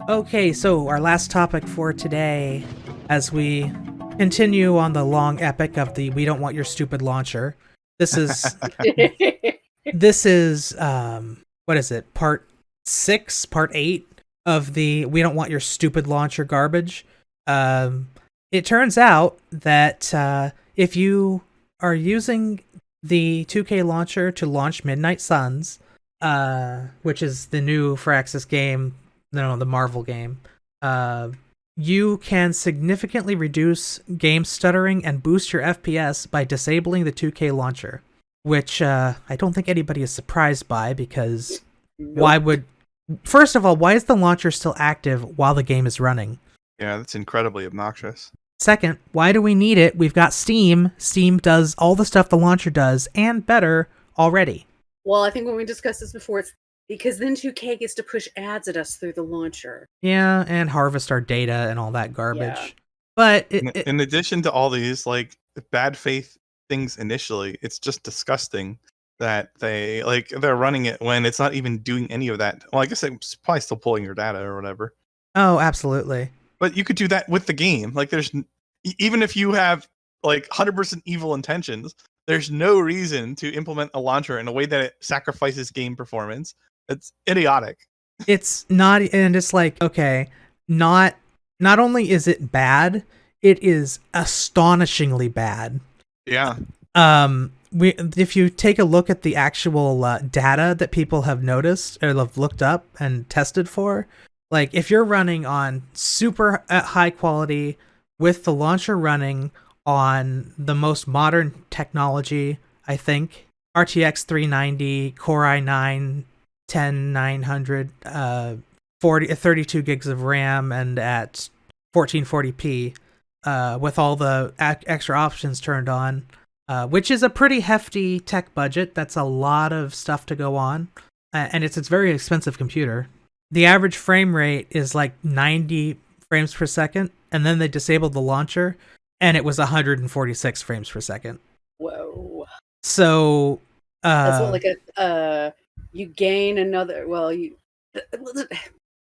Okay, so our last topic for today, as we continue on the long epic of the We Don't Want Your Stupid Launcher. This is... This is, what is it, part 8 of the We Don't Want Your Stupid Launcher garbage. It turns out that if you are using the 2K launcher to launch Midnight Suns, which is the new Firaxis game, the Marvel game, you can significantly reduce game stuttering and boost your FPS by disabling the 2K launcher. Which I don't think anybody is surprised by, because Nope. why would First of all, why is the launcher still active while the game is running? Yeah, that's incredibly obnoxious. Second, why do we need it? We've got Steam. Steam does all the stuff the launcher does and better already. Well, I think when we discussed this before, it's because then 2K gets to push ads at us through the launcher. Yeah, and harvest our data and all that garbage. Yeah. But In addition to all these like bad faith things initially, it's just disgusting that they're running it when it's not even doing any of that. Well, I guess it's probably still pulling your data or whatever. Oh, absolutely. But you could do that with the game. Like, even if you have like 100% evil intentions, there's no reason to implement a launcher in a way that it sacrifices game performance. It's idiotic. It's not, and it's like, okay, not only is it bad, it is astonishingly bad. Yeah. If you take a look at the actual data that people have noticed or have looked up and tested for, like if you're running on super high quality with the launcher running on the most modern technology, I think RTX 390, Core i9, 10900, 32 gigs of RAM, and at 1440p, with all the extra options turned on. Which is a pretty hefty tech budget. That's a lot of stuff to go on. And it's a very expensive computer. The average frame rate is like 90 frames per second, and then they disabled the launcher, and it was 146 frames per second. Whoa. So... that's what, like you gain another... Well,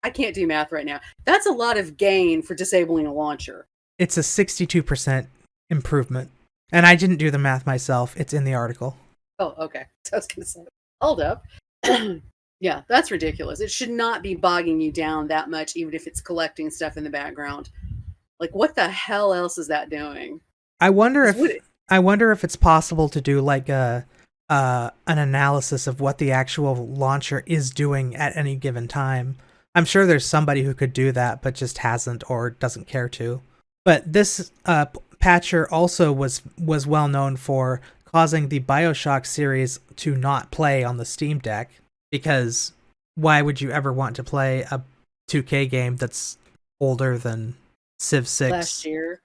I can't do math right now. That's a lot of gain for disabling a launcher. It's a 62% improvement. And I didn't do the math myself. It's in the article. Oh, okay. So I was going to say, hold up. Yeah, that's ridiculous. It should not be bogging you down that much, even if it's collecting stuff in the background. Like, what the hell else is that doing? I wonder if it's possible to do like an analysis of what the actual launcher is doing at any given time. I'm sure there's somebody who could do that, but just hasn't or doesn't care to. But this patcher also was well known for causing the BioShock series to not play on the Steam Deck, because why would you ever want to play a 2K game that's older than Civ 6? Last year.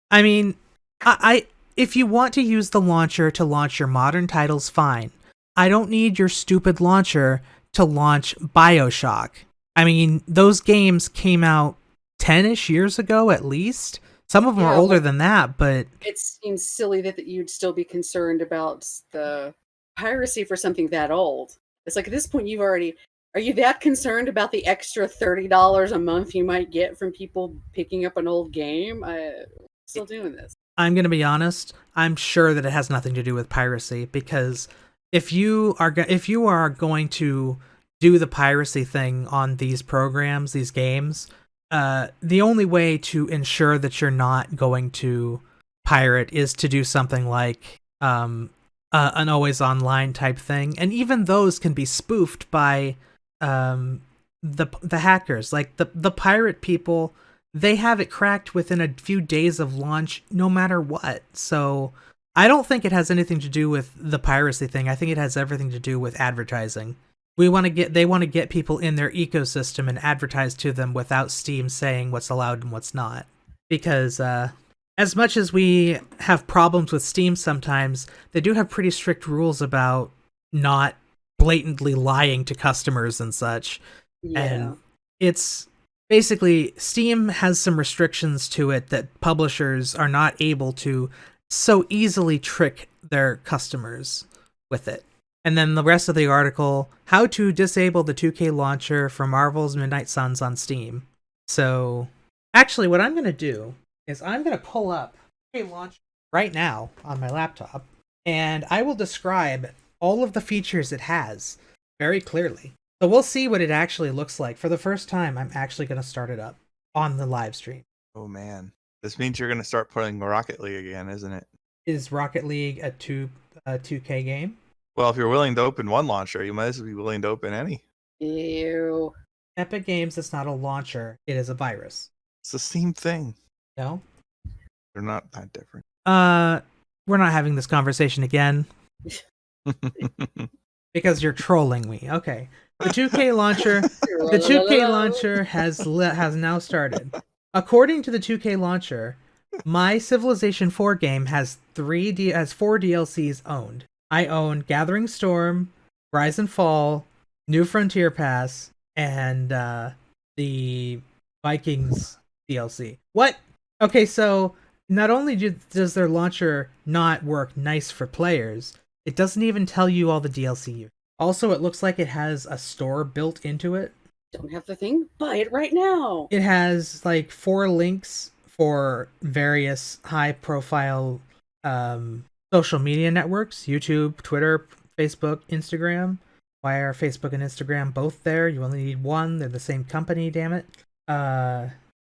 I mean, I if you want to use the launcher to launch your modern titles, fine. I don't need your stupid launcher to launch BioShock. I mean, those games came out 10-ish years ago at least. Some of them are older than that, but... It seems silly that you'd still be concerned about the piracy for something that old. It's like, at this point, are you that concerned about the extra $30 a month you might get from people picking up an old game? I'm still doing this. I'm going to be honest, I'm sure that it has nothing to do with piracy, because if you are going to do the piracy thing on these programs, these games... the only way to ensure that you're not going to pirate is to do something like an always online type thing, and even those can be spoofed by the hackers. Like the pirate people, they have it cracked within a few days of launch, no matter what. So I don't think it has anything to do with the piracy thing. I think it has everything to do with advertising. They want to get people in their ecosystem and advertise to them without Steam saying what's allowed and what's not. Because as much as we have problems with Steam sometimes, they do have pretty strict rules about not blatantly lying to customers and such. Yeah. And it's basically, Steam has some restrictions to it that publishers are not able to so easily trick their customers with it. And then the rest of the article, how to disable the 2K launcher for Marvel's Midnight Suns on Steam. So, actually, what I'm going to do is I'm going to pull up 2K launcher right now on my laptop, and I will describe all of the features it has very clearly. So we'll see what it actually looks like. For the first time, I'm actually going to start it up on the live stream. Oh, man. This means you're going to start playing Rocket League again, isn't it? Is Rocket League a 2K game? Well, if you're willing to open one launcher, you might as well be willing to open any. Ew. Epic Games is not a launcher, it is a virus. It's the same thing. No? They're not that different. We're not having this conversation again. because you're trolling me. Okay. The 2K launcher, the 2K launcher has now started. According to the 2K launcher, my Civilization 4 game has 4 DLCs owned. I own Gathering Storm, Rise and Fall, New Frontier Pass, and the Vikings DLC. What? Okay, so not only does their launcher not work nice for players, it doesn't even tell you all the DLC. Also, it looks like it has a store built into it. Don't have the thing? Buy it right now! It has like 4 links for various high-profile social media networks: YouTube, Twitter, Facebook, Instagram. Why are Facebook and Instagram both there? You only need one. They're the same company, damn it.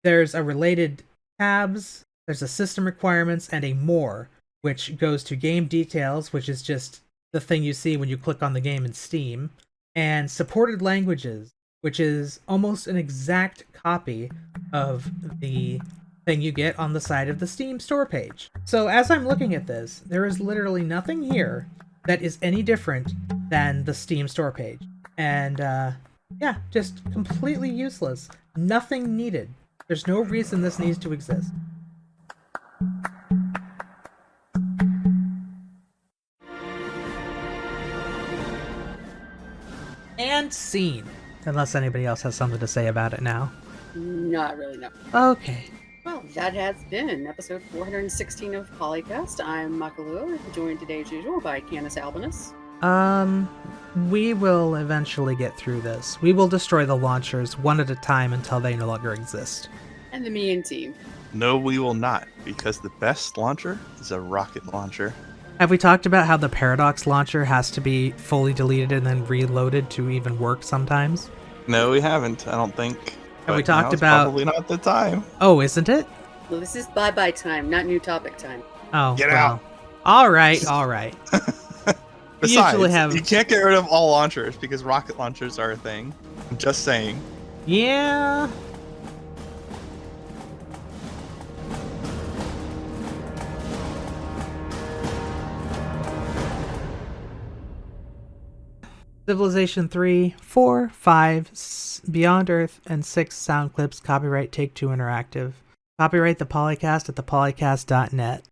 There's a related tabs, there's a system requirements, and a more, which goes to game details, which is just the thing you see when you click on the game in Steam, and supported languages, which is almost an exact copy of the thing you get on the side of the Steam store page. So as I'm looking at this, there is literally nothing here that is any different than the Steam store page. And yeah, just completely useless. Nothing needed. There's no reason this needs to exist. And scene. Unless anybody else has something to say about it now. Not really, no. Okay. Well, that has been episode 416 of PolyCast. I'm Makahlua, joined today as usual by CanusAlbinus. We will eventually get through this. We will destroy the launchers one at a time until they no longer exist. And TheMeInTeam. No, we will not, because the best launcher is a rocket launcher. Have we talked about how the Paradox launcher has to be fully deleted and then reloaded to even work sometimes? No, we haven't, I don't think. Have we But talked now's about... Probably not the time. Oh, isn't it? Well, this is bye-bye time, not new topic time. Oh, Get well. out. All right. Besides, usually have- you can't get rid of all launchers because rocket launchers are a thing. I'm just saying. Yeah. Civilization 3, 4, 5, Beyond Earth, and 6 sound clips. Copyright Take-Two Interactive. Copyright the PolyCast at thepolycast.net.